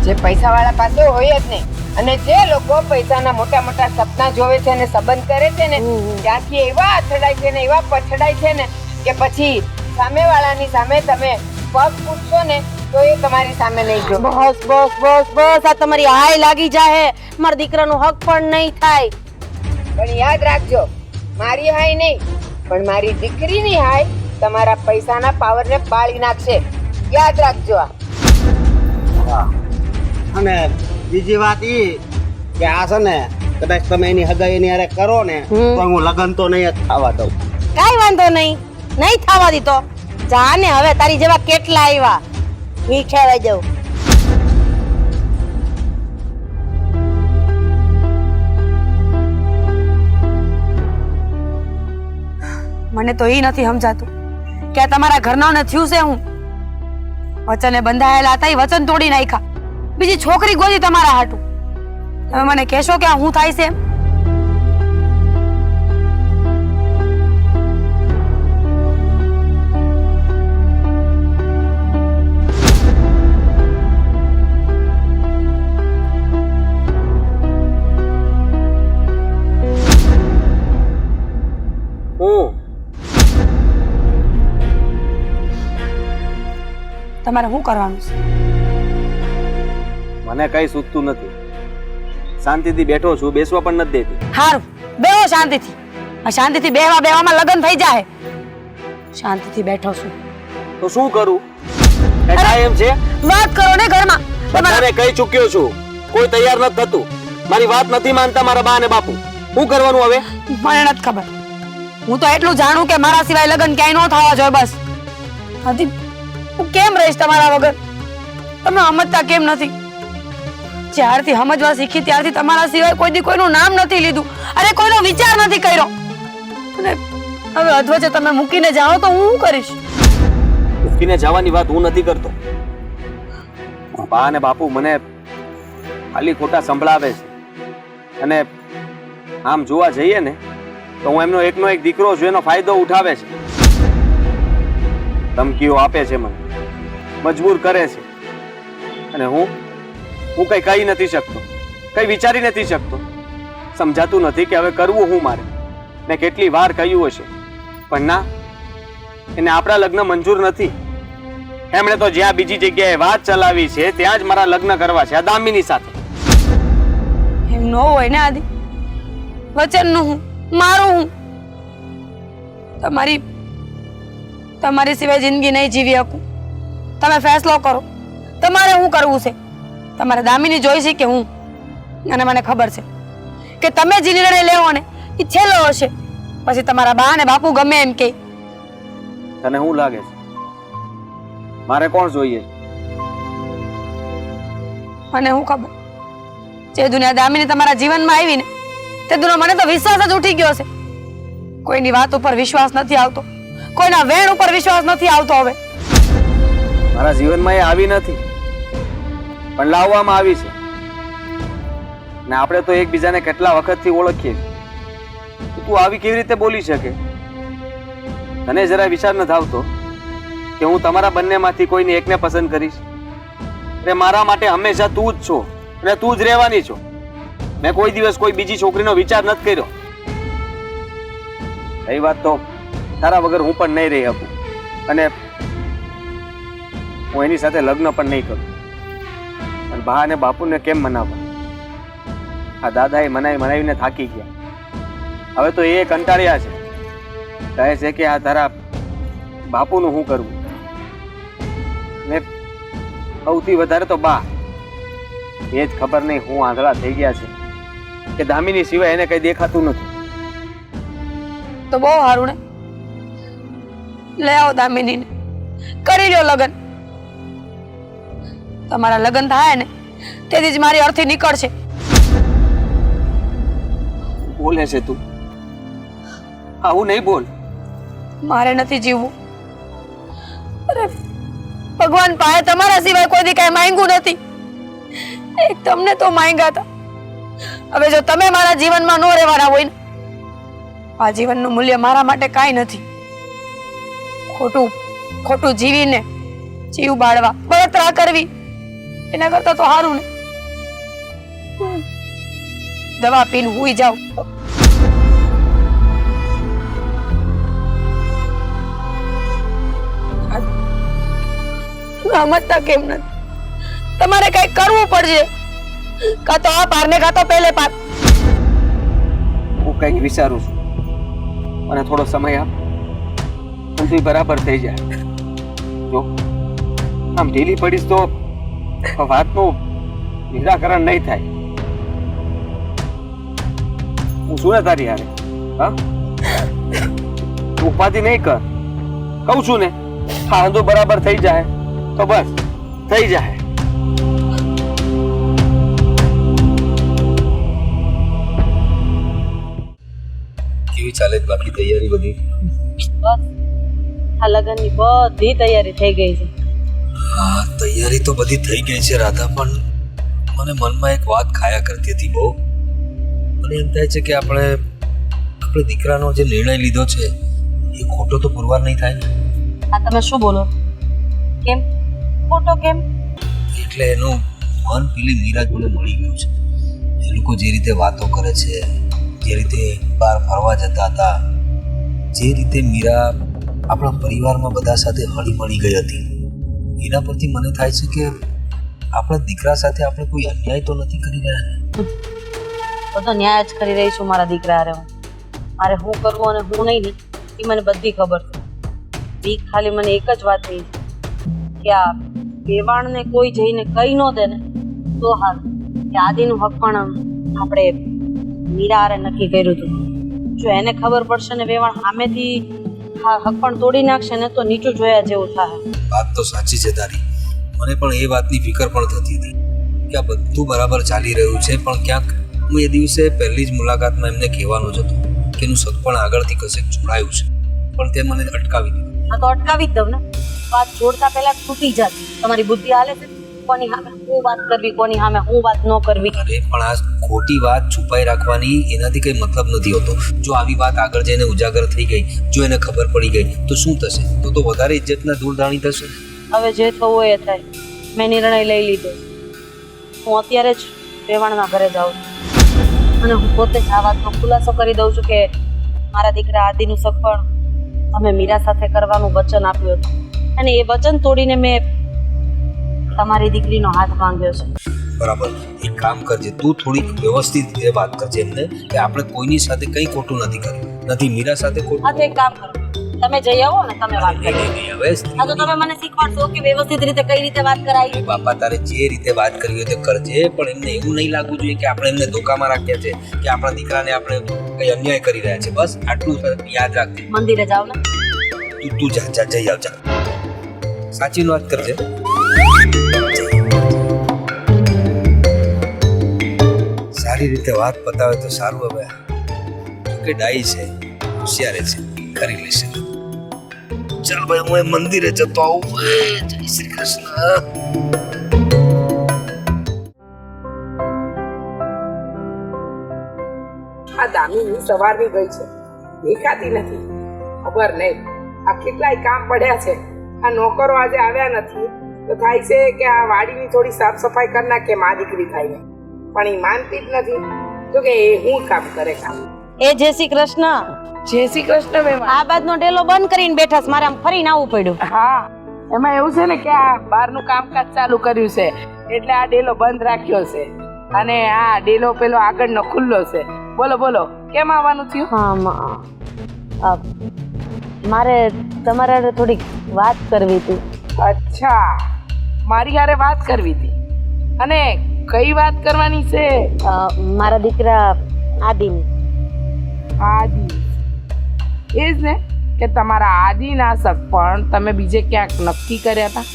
જે પૈસાવાળા પાસે હોય જ નહીં. અને જે લોકો પૈસાના મોટા મોટા સપના જોવે છે અને સંબંધ કરે છે ને, ત્યાંથી એવા અથડાય છે ને એવા પછડાય છે ને કે પછી સામેવાળાની સામે તમે પગ પૂછશો ને તો એ તમારી સામે નહીં જો. બસ બસ બસ બસ, આ તમારી હાય લાગી જાય, મારા દીકરાનો હક પણ નહીં થાય. પણ યાદ રાખજો, મારી હાય નહીં પણ મારી દીકરીની હાય તમારા પૈસાના પાવરને બાળી નાખશે. યાદ રાખજો. અને બીજી વાત ઈ કે આ છે ને કદાચ તમે એની હગાઈ એની હારે કરો ને તો હું લગન તો નહીં જ થવા દઉં. કાઈ વાંધો નહીં, નહીં થવા દીધો. જા ને હવે, તારી જેવા કેટલા આવ્યા, મીઠાઈ જવું. મને તો એ નથી સમજાતું કે આ તમારા ઘરનાને થયું છે હું. વચને બંધાયેલા હતા એ વચન તોડી નાખ્યા, બીજી છોકરી ગોતી તમારા હાટું. તમે મને કહેશો કે આ હું થાય છે એમ? તમારે શું કરવાનું છે? મને કઈ સૂચતું નથી. શાંતિથી બેઠો છું, બેસવા પણ નથી દેતી. હારું, બેહો શાંતિથી. આ શાંતિથી બેવામાં લગ્ન થઈ જાય. શાંતિથી બેઠો છું તો શું કરું? એમ છે વાત કરો ને ઘરમાં. બધાને કહી ચૂક્યો છું, કોઈ તૈયાર નથી થતું. મારી વાત નથી માનતા મારા બા અને બાપુ. શું કરવાનું હવે? મને નથી ખબર. હું તો એટલું જાણું કે મારા સિવાય લગ્ન ક્યાંય ન થવા જોઈએ, બસ. હતી હું કેમ રહીશ તમારા વગર? તમે સમજતા કેમ નથી? જ્યારથી સમજવા શીખી ત્યારથી તમારા સિવાય કોઈ દી કોઈનું નામ નથી લીધું, અરે કોઈનો વિચાર નથી કર્યો. અને હવે અધવચ્ચે તમે મૂકીને જાઓ તો હું શું કરીશ? મૂકીને જવાની વાત હું નથી કરતો. બા અને બાપુ મને ખાલી ખોટા સંભળાવે છે. અને આમ જોવા જઈએ ને તો હું એમનો એકનો એક દીકરો છું, એનો ફાયદો ઉઠાવે છે. ધમકીઓ આપે છે, મને મજબૂર કરે છે. અને હું કઈ કહી નથી શકતો, કઈ વિચારી નથી શકતો. સમજાતું નથી કે હવે કરવું હું મારે. મેં કેટલી વાર કહ્યું હશે, પણ ના, એને આપણા લગ્ન મંજૂર નથી. એમણે તો જ્યાં બીજી જગ્યાએ વાત ચલાવી છે ત્યાં જ મારા લગ્ન કરવા છે, આ દામિની સાથે. એમ ન હોય ને આદિ, વચનનું હું, મારું હું. તમારી સિવાય જિંદગી નહીં જીવી શકું. તમે ફેસલો કરો, તમારે શું કરવું છે? તમારે દામિની જોઈ છે કે હું? અને મને ખબર છે કે તમે જે નિર્ણય લેવો ને એ છેલ્લો હશે. પછી તમારા બા અને બાપુ ગમે એમ કે. તને શું લાગે છે મારે કોણ જોઈએ? મને શું ખબર? જે દુનિયા દામિની તમારા જીવનમાં આવી ને તે દુનિયા મને તો વિશ્વાસ જ ઉઠી ગયો છે. કોઈની વાત ઉપર વિશ્વાસ નથી આવતો, કોઈના વેણ ઉપર વિશ્વાસ નથી આવતો. હવે મારા જીવનમાં એ આવી નથી, પણ લાવવામાં આવી છે. ને આપણે તો એકબીજાને કેટલા વખતથી ઓળખીએ છીએ. તું આવી કેવી રીતે બોલી શકે? તને જરા વિચાર નથી આવતો કે હું તમારા બંનેમાંથી કોઈને એકને પસંદ કરીશ? અરે મારા માટે હંમેશા તું જ છો અને તું જ રહેવાની છો. મેં કોઈ દિવસ કોઈ બીજી છોકરીનો વિચાર નથી કર્યો. એ વાત તો તારા વગર હું પણ નહીં રહી શકું અને હું એની સાથે લગ્ન પણ નહીં કરું. અને બા અને બાપુને કેમ મનાવવા? આ દાદાએ મનાવીને થાકી ગયા. હવે તો એ કંટાળ્યા છે. કહે છે કે આ તારા બાપુનું શું કરવું? ને સૌથી વધારે તો બા, એ જ ખબર નહીં હું આંધળા થઈ ગયા છે કે દામિની સિવાય એને કઈ દેખાતું નથી. તો બહુ સારું ને, લઈ આવો દામિનીને, કરી લ્યો લગ્ન. તમારા લગ્ન થાય ને તેથી જ મારી અર્થી નીકળશે. બોલે છે તું? આવું નહીં બોલ. મારે નથી જીવવું. અરે ભગવાન પાસે તમારા સિવાય કોઈ દી કાંઈ માંગ્યું નથી. એક તમને તો માંગ્યા હતા. હવે જો તમે મારા જીવનમાં ન રહેવાના હોય ને, આ જીવનનું મૂલ્ય મારા માટે કાંઈ નથી. ખોટું જીવીને જીવ બાળવા, બળતરા કરવી, એના કરતા તો સારું ને દવા પીને હુઈ જાવ. સમજતા કેમ નથી? તમારે કઈ કરવું પડશે, કાં તો આ પાર ને કાં તો પેલે પાર. હું કઈક વિચારું છું અને થોડો સમય આપ, બધું બરાબર થઈ જાય. જો આમ ઢીલી પડીશ તો વાતનું નિરાકરણ નહીં થાય. હું શું ને તારી હારે? હા, ઉપાધિ નહીં કર, કહું છું ને. હા, બધું બરાબર થઈ જાય તો બસ થઈ જાય. કેવી ચાલે બાકી તૈયારી બધી? બસ આ લગ્નની બધી તૈયારી થઈ ગઈ છે. હા, તૈયારી તો બધી થઈ ગઈ છે રાધા, પણ મને મનમાં એક વાત ખાયા કરતી હતી બહુ. મને એમ થાય છે કે આપણે દીકરાનો જે નિર્ણય લીધો છે એ ખોટો તો પુરવાર નહીં થાય ને? આ તમે શું બોલો? કેમ ખોટો કેમ? એટલે એનું મન પેલી મીરા જોડે મળી ગયું છે. એ લોકો જે રીતે વાતો કરે છે, જે રીતે બહાર ફરવા જતા હતા, જે રીતે મીરા આપણા પરિવારમાં બધા સાથે હળી મળી ગઈ હતી, એના પરથી મને થાય છે કે આપણા દીકરા સાથે આપણે કોઈ અન્યાય તો નથી કરી રહ્યા ને? બધો ન્યાય જ કરી રહી છું મારા દીકરા હારે. મારે શું કરવું અને હું નહીં ને એ મને બધી ખબર છે. બીક ખાલી મને એક જ વાત થઈ છે કે આ વેવાણને કોઈ જઈને કહી ન દે ને તો હારું. કે આદિનું હક પણ આપણે મીરા હારે નક્કી કર્યું હતું. જો એને ખબર પડશે ને વેવાણ સામેથી હક પણ તોડી નાખશે ને તો નીચું જોયા જેવું થાય. વાત તો સાચી છે તારી. મને પણ એ વાતની ફિકર પણ થતી હતી કે આ બધું બરાબર ચાલી રહ્યું છે, પણ ક્યાંક હું એ દિવસે પહેલી જ મુલાકાતમાં એમને કહેવાનો જ હતો કે એનું સગપણ આગળથી કશેક જોડાયું છે, પણ તે મને અટકાવી દીધું. હા તો અટકાવી જ દઉં ને. વાત જોડતા પહેલા તૂટી જાય. તમારી બુદ્ધિ હાલે છે કોની સામે હું વાત કરવી, કોની સામે હું વાત ન કરવી. અરે પણ આ ખોટી વાત છુપાઈ રાખવાની એનાથી કઈ મતલબ નથી હોતો. જો આવી વાત આગળ જઈને ઉજાગર થઈ ગઈ, જો એને ખબર પડી ગઈ તો શું થશે? તો વધારે ઇજ્જતના ધૂળધાણી થશે. હવે જે થવું હોય એ થાય. મેં નિર્ણય લઈ લીધો. હું અત્યારે જ વેવાણના ઘરે જાઉં છું અને હું પોતે જ આ વાતનો ખુલાસો કરી દઉં છું કે મારા દીકરા આદિનું સગપણ અમે મીરા સાથે કરવાનું વચન આપ્યું હતું અને એ વચન તોડીને મેં તમારી દીકરીનો હાથ માંગ્યો છે. બરાબર, એક કામ કરજે, તું થોડીક વ્યવસ્થિત રીતે વાત કરજે એમને કે આપણે કોઈની સાથે કંઈ ખોટું નથી કર્યું, નથી મીરા સાથે ખોટું. હા તો એક કામ કરો, તમે જઈ આવો ને તમે વાત કરી. હવે હા તો તમે મને શીખવાડશો કે વ્યવસ્થિત રીતે કઈ રીતે વાત કરાય. બાપા તારે જે રીતે વાત કરવી હોય તે કરજે, પણ એમને એવું નહીં લાગવું જોઈએ કે આપણે એમને ધોકામાં રાખ્યા છે કે આપણા દીકરાને આપણે કઈ અન્યાય કરી રહ્યા છે. બસ આટલું યાદ રાખજે. મંદિરે જાવ ને. તું જા જઈ આવ, જા. સાચી વાત કરજે. સારી રીતે વાત પતાવે તો સારું. હવે કે ડાઈ છે, હોશિયાર છે, કરી લેશે. ચાલ ભાઈ, હું મંદિરે જતો આવું. જય શ્રી કૃષ્ણ. આ દામિની સવારની ગઈ છે, દેખાતી નથી. ખબર નહીં આ કેટલાય કામ પડ્યા છે, આ નોકરો આજે આવ્યા નથી તો થાય છે કે આ વાડીની થોડી સાફ સફાઈ કરી નાખે મા દીકરી થાય પણ એ માનતી જ નથી તો કે એ હું કામ કરે કામ. એ જય શ્રી કૃષ્ણ. જય શ્રી કૃષ્ણ મહેમાન. આ બાજનો ડેલો બંધ કરીને બેઠા છે, મારે આમ ફરીને આવવું પડ્યું. હા એમાં એવું છે ને કે આ બહારનું કામકાજ ચાલુ કર્યું છે એટલે આ ડેલો બંધ રાખ્યો છે અને આ ડેલો પેલો આગળનો ખુલ્લો છે. બોલો બોલો કેમ આવવાનું થયું? હા મારે તમારા હારે થોડીક વાત કરવી હતી. અચ્છા મારી હારે વાત કરવી હતી અને કઈ વાત કરવાની છે? મારા દીકરા આદિની. આદિ એ જ ને કે તમારા આદિના સગપણ તમે બીજે ક્યાંક નક્કી કર્યા હતા?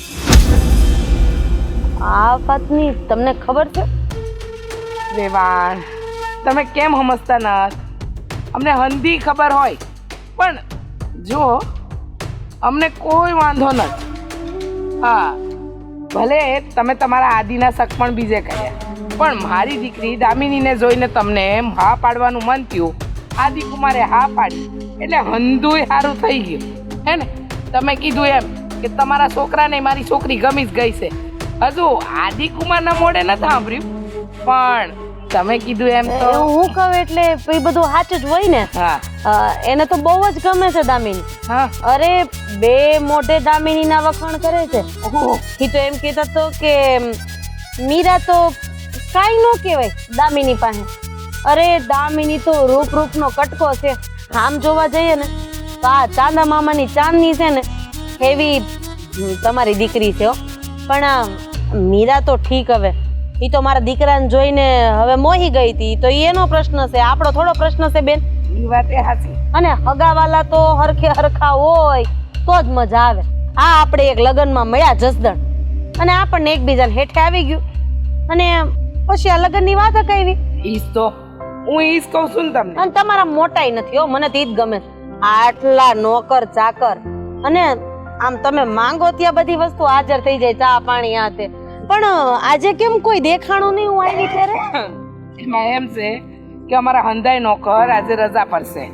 આ વાતની તમને ખબર છે? વેવાણ તમે કેમ સમજતા નથી? અમને હંધી ખબર હોય પણ જો અમને કોઈ વાંધો નથી. હા ભલે તમે તમારા આદિના સગપણ બીજે કર્યા પણ મારી દીકરી દામિનીને જોઈને તમને એમ હા પાડવાનું મન થયું. આદિકુમારે હા પાડી એટલે હંધુય સારું થઈ ગયું હે ને? તમે કીધું એમ કે તમારા છોકરાને મારી છોકરી ગમી જ ગઈ છે. હજુ આદિકુમારના મોઢે નથી સાંભળ્યું પણ તમે કીધું એમ તો એવું હું કહું એટલે એ બધું સાચું જ હોય ને. હા એને તો બહુ જ ગમે છે દામિની. હા અરે બે મોઢે દામિનીના વખાણ કરે છે. એ તો એમ કહેતા તો કે મીરા તો કાંઈ ન કહેવાય દામિની પાસે. અરે દામિની તો રૂપનો કટકો છે. આમ જોવા જઈએ ને તો આ ચાંદા મામાની ચાંદની છે ને એવી તમારી દીકરી છે. પણ મીરા તો ઠીક, હવે એ તો મારા દીકરાને જોઈને હવે મોહી ગઈ હતી તો એનો પ્રશ્ન છે, આપણો થોડો પ્રશ્ન છે બેન. એ વાત એ સાચી. અને હગાવાલા તો હરખે હરખા હોય તો જ મજા આવે. આ આપણે એક લગ્નમાં મળ્યા જસદણ અને આપણને એકબીજાને હેઠે આવી ગયું અને પછી આ લગ્નની વાત કઈ. ઈસ તો હું ઈસ કહું છું ને તમને. અને તમારા મોટાઈ નથી હો, મને તો ઈ જ ગમે. આટલા નોકર ચાકર અને આમ તમે માંગો ત્યાં બધી વસ્તુ હાજર થઈ જાય, ચા પાણી આ તે. પણ આજે કેમ કોઈ દેખાણું નહીં હું આવી ત્યારે? એમાં એમ છે કે અમારા હંધાઈ નોકર આજે રજા પર છે.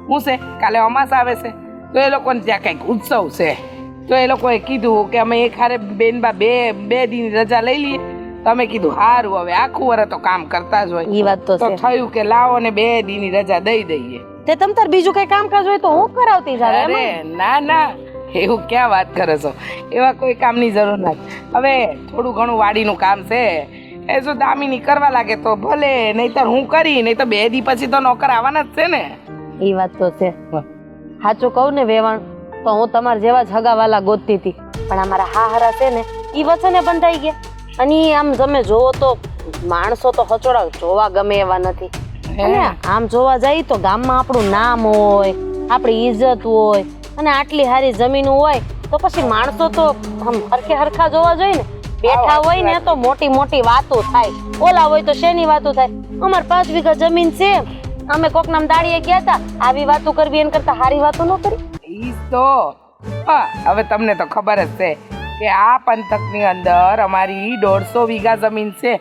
હું છે કાલે અમાસ આવે છે તો એ લોકોને ત્યાં કંઈક ઉત્સવ છે તો એ લોકોએ કીધું કે અમે એક હારે બેનબા બે દિન રજા લઈ લઈએ. તમે કીધું હારું હવે આખું વરસ તો કામ કરતા જ હોય. ઈ વાત તો છે. થયું કે લાવો ને 2 દિનની રજા દઈ દઈએ. તે તમ તાર બીજું કઈ કામકાજ હોય તો હું કરાવતી જાવ. અરે ના ના એવું ક્યાં વાત કરો છો? એવા કોઈ કામની જરૂર નથી. હવે થોડું ઘણું વાડીનું કામ છે એ જો દામિની કરવા લાગે તો ભલે, નહીતર હું કરી, નહીં તો 2 દી પછી તો નોકર આવવાના જ છે ને. ઈ વાત તો છે. સાચું કહું ને વેવાણ તો હું તમારા જેવા જ હગાવાલા ગોતતી હતી પણ અમારા હાહરા છે ને ઈ વચને બંધાઈ ગયા. અને આમ તમે જોવો તો માણસો તો હચોડા જોવા ગમે એવા નથી. અને આમ જોવા જઈએ તો ગામમાં આપણું નામ હોય, આપણી ઇજ્જત હોય અને આટલી સારી જમીન હોય તો પછી માણસો તો આમ હરખે હરખા જોવા જોઈએ ને. બેઠા હોય ને તો મોટી મોટી વાતો થાય, ઓલા હોય તો શેની વાતો થાય. અમાર 5 વીઘા જમીન છે, અમે કોક નામ દાડીએ ગયા હતા, આવી વાતો કરવી એન કરતા સારી વાતો ન કરી. ઈ તો હવે તમને તો ખબર જ છે કે આ પંથકની અંદર અમારી 150 વીઘા જમીન છે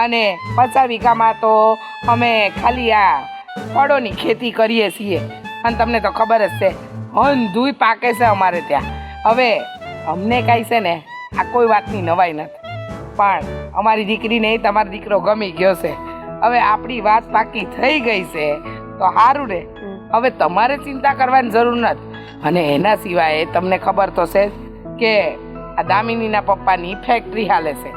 અને 50 વીઘામાં તો અમે ખાલી આ ફળોની ખેતી કરીએ છીએ. અને તમને તો ખબર જ છે હંધુય પાકે છે અમારે ત્યાં. હવે અમને કાંઈ છે ને આ કોઈ વાતની નવાઈ નથી પણ અમારી દીકરીને તમારો દીકરો ગમી ગયો છે. હવે આપણી વાત પાકી થઈ ગઈ છે તો સારું રે. હવે તમારે ચિંતા કરવાની જરૂર નથી. અને એના સિવાય તમને ખબર તો છે કે આ દામિનીના પપ્પાની ફેક્ટરી હાલે છે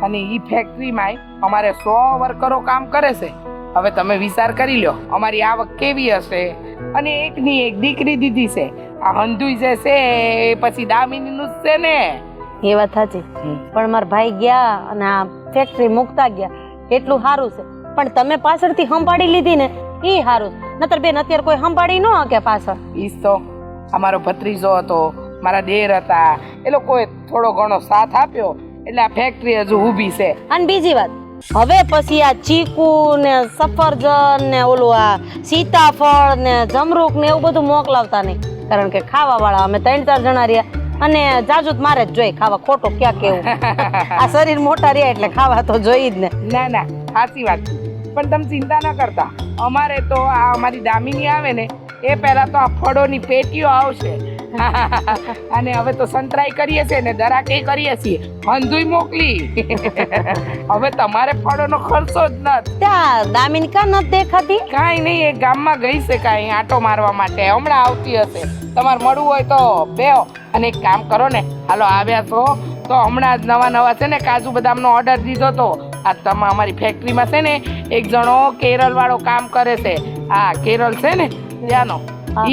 અને એ ફેક્ટરીમાં અમારે 100 વર્કરો કામ કરે છે. હવે તમે વિચાર કરી લો અમારી આવક કેવી હશે. અને એકની એક દીકરી દીધી છે. આ હંધુઈ જે છે એ પછી દામિનીનું જ છે ને. એ વાત સાચી પણ મારા ભાઈ ગયા અને આ ફેક્ટરી મૂકતા ગયા એટલું સારું છે. પણ તમે પાછળથી સંભાળી લીધી ને એ સારું છે. નતર બેન અત્યારે કોઈ સંભાળી ન કે પાછળ. ઈ તો અમારો ભત્રીજો હતો, મારા દેર હતા, એ લોકોએ થોડો ઘણો સાથ આપ્યો એટલે આ ફેક્ટરી હજુ ઊભી છે. અને બીજી વાત હવે પછી આ ચીકુ ને સફરજન ને ઓલું આ સીતાફળ ને જમરૂક ને એવું બધું મોકલાવતા નહીં કારણ કે ખાવા વાળા અમે 3-4 જણા રહ્યા અને જાજુ મારે જ જોઈ ખાવા. ખોટું ક્યાં કેવું, આ શરીર મોટા રહ્યા એટલે ખાવા તો જોઈ જ ને. ના ના સાચી વાત. પણ તમે ચિંતા ન કરતા, અમારે તો આ અમારી દામિની આવે ને એ પહેલા તો આ ફળોની પેટીઓ આવશે અને હવે તો સંતરાઈ કરીએ છીએ ને દરાકે કરીએ છીએ હંધુય મોકલી હવે તમારે ફળોનો ખર્ચો જ નથી. ત્યાં દામિની કા નથી દેખાતી? કાંઈ નહીં, એ ગામમાં ગઈ છે કાંઈ આંટો મારવા માટે, હમણાં આવતી હશે. તમારે મળવું હોય તો બેહો અને એક કામ કરો ને, હાલો આવ્યા છો તો હમણાં જ નવા છે ને કાજુ બદામનો ઓર્ડર દીધો તો આ અમારી ફેક્ટરીમાં છે ને એક જણો કેરળ વાળો કામ કરે છે. આ કેરળ છે ને ત્યાંનો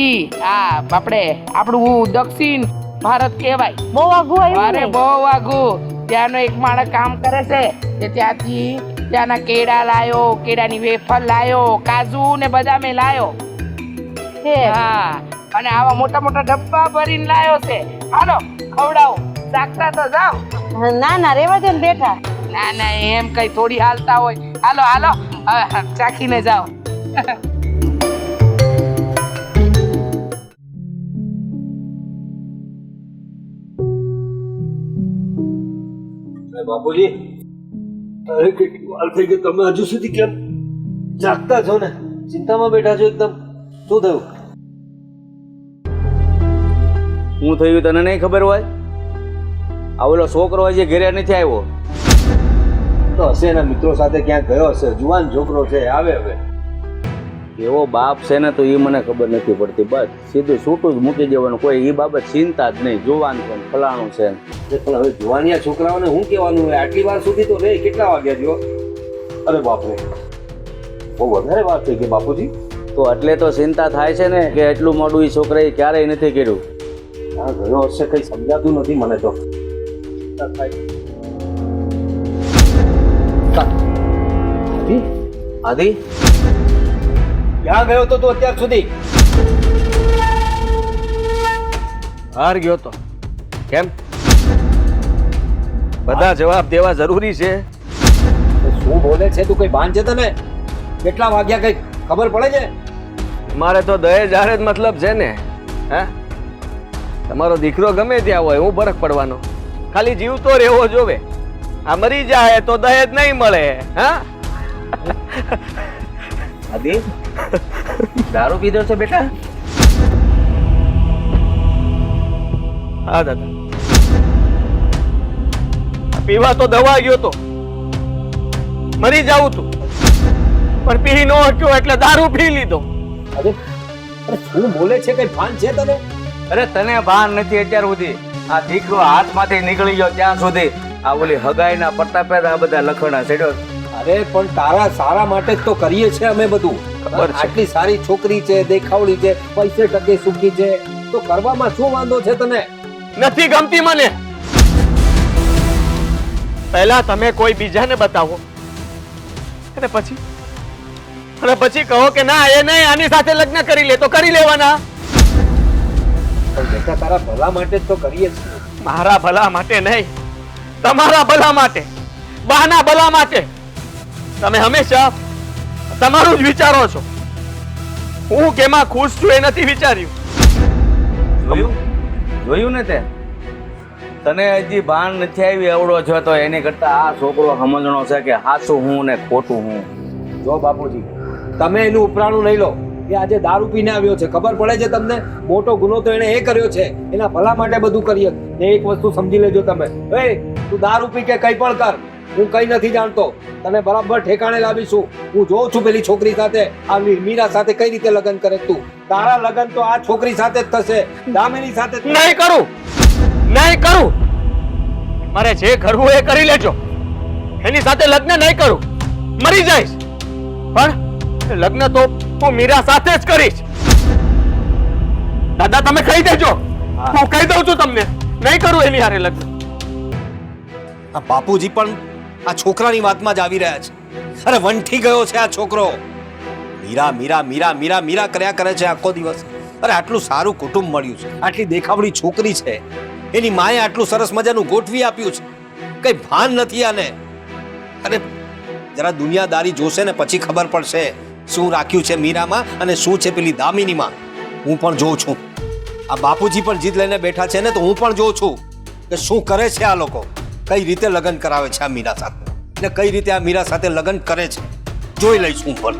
ઈ આપણું દક્ષિણ ભારત કહેવાય. બહુ આઘું આવ્યું અરે ને? બહુ આઘું. ત્યાંનો એક માણસ કામ કરે છે તે ત્યાંથી ત્યાંના કેળા લાયો, કેળાની વેફર લાયો, કાજુ ને બદામે લાયો. હે. હા, અને આવા મોટા મોટા ડબ્બા ભરીને લાયો છે. હાલો ખવડાવો, ચાખતા તો જાઓ. ના ના રેવા દે ને બેઠા. ના ના એમ કઈ થોડી હાલતા હોય. હાલો હાલો હવે ચાખીને જાઓ. બાપુજી, અરે કેટલી વાર થઈ ગઈ, તમે હજુ સુધી કેમ જાગતા છો ને? ચિંતામાં બેઠા છો એકદમ. શું થયું? શું થયું તને નહીં ખબર હોય? આ ઓલો છોકરો હજી ઘરે નથી આવ્યો. તો હશે એના મિત્રો સાથે ક્યાંક ગયો હશે. જુવાન છોકરો છે, આવે હવે. એવો બાપ છે ને તો એ મને ખબર નથી પડતી. બસ સીધું છૂટું જ મૂકી દેવાનું, કોઈ એ બાબત ચિંતા જ નહીં. જોવાનું છે ફલાણું છે. પણ હવે જુવાનિયા છોકરાઓને શું કહેવાનું હોય? આટલી વાર સુધી તો રે. કેટલા વાગ્યા જો? અરે બાપરે, બહુ વધારે વાર થઈ ગઈ બાપુજી. તો એટલે તો ચિંતા થાય છે ને કે એટલું મોડું એ છોકરાએ ક્યારેય નથી કર્યું. હા, ગયો હશે, કઈ સમજાતું નથી મને તો. આદિ, ક્યાં ગયો તો તું અત્યાર સુધી? બહાર ગયો તો. કેમ? બધા જવાબ દેવા જરૂરી છે? શું બોલે છે તું? કઈ ભાન છે તને? કેટલા વાગ્યા કઈ ખબર પડે છે? મારે તો દહેજ હારે જ મતલબ છે ને. હે, તમારો દીકરો ગમે ત્યાં હોય, હું ફરક પડવાનો? ખાલી જીવતો રહેવો જોવે. આ મરી જાય તો દહેજ નહીં મળે. હા, આદિ, દારૂ પીધો છે બેટા? હા દાદા, પીવા તો દવા ગયો તો, મરી જાવું તું, પણ પી ન હટ્યો એટલે દારૂ પી લીધો. અરે શું બોલે છે? કઈ ભાન છે તને? અરે તને ભાન નથી અત્યાર સુધી. આ દીકરો હાથમાંથી નીકળી ગયો ત્યાં સુધી આ ઓલી હગાઈના પ્રતાપે આ બધા લખણા ચડ્યો. અરે પણ તારા સારા માટે જ તો કરીએ છે અમે બધું. ખબર છે. આટલી સારી છોકરી છે, દેખાવડી છે, પૈસે ટકે સુખી છે, તો કરવામાં શું વાંધો છે તને? નથી ગમતી મને. પહેલા તમે કોઈ બીજાને બતાવો અને પછી કહો કે ના એ નહીં, આની સાથે લગ્ન કરી લે તો કરી લેવાના. પણ બેટા તારા ભલા માટે જ તો કરીએ છીએ. મારા ભલા માટે નહીં, તમારા ભલા માટે, બહાના ભલા માટે. તમે હંમેશા તમારું જ વિચારો છો. હું કેમાં ખુશ છું એ નથી વિચાર્યું. જોયું ને તે? તને હજી ભાન નથી આવી એવડો છો તો એની કરતા આ છોકરો સમજણો છે કે સાચું હું ને ખોટું હું. જો બાપુજી, તમે એનું ઉપરાણું નહીં લો. એ આજે દારૂ પીને આવ્યો છે, ખબર પડે છે તમને? મોટો ગુનો તો એને એ કર્યો છે, એના ભલા માટે બધું કરીએ. ને એક વસ્તુ સમજી લેજો તમે, એ તું દારૂ પી કે કઈ પણ કર, હું કઈ નથી જાણતો. તને બરાબર ઠેકાણે લાવીશું. હું જોઉં છું પેલી છોકરી સાથે, આ મીરા સાથે કઈ રીતે લગ્ન કરે તું. તારા લગ્ન તો આ છોકરી સાથે જ થશે, દામિની સાથે જ. નહીં કરું, નહીં કરું. મારે જે કરવું એ કરી લેજો. એની સાથે લગ્ન નહીં કરું, મરી જઈશ. પણ લગ્ન તો હું મીરા સાથે જ કરીશ. દાદા તમે કહી દેજો, હું કહી દઉં છું તમને, નહીં કરું એની હારે લગ્ન. આ બાપુજી પણ આ છોકરાની વાતમાં જ આવી રહ્યા છે. અરે વંઠી ગયો છે આ છોકરો. મીરા મીરા મીરા મીરા મીરા કર્યા કરે છે આખો દિવસ. અરે આટલું સારું કુટુંબ મળ્યું છે, આટલી દેખાવડી છોકરી છે, એની માએ આટલું સરસ મજાનું ગોઠવી આપ્યું છે, કઈ ભાન નથી આને. અરે જરા દુનિયાદારી જોશે ને પછી ખબર પડશે શું રાખ્યું છે મીરામાં અને શું છે પેલી દામિનીમાં. હું પણ જોઉં છું. આ બાપુજી પણ જીદ લઈને બેઠા છે ને, તો હું પણ જોઉં છું કે શું કરે છે આ લોકો, કઈ રીતે લગ્ન કરાવે છે આ મીરા સાથે, ને કઈ રીતે આ મીરા સાથે લગ્ન કરે છે. જોઈ લઈશ હું પણ.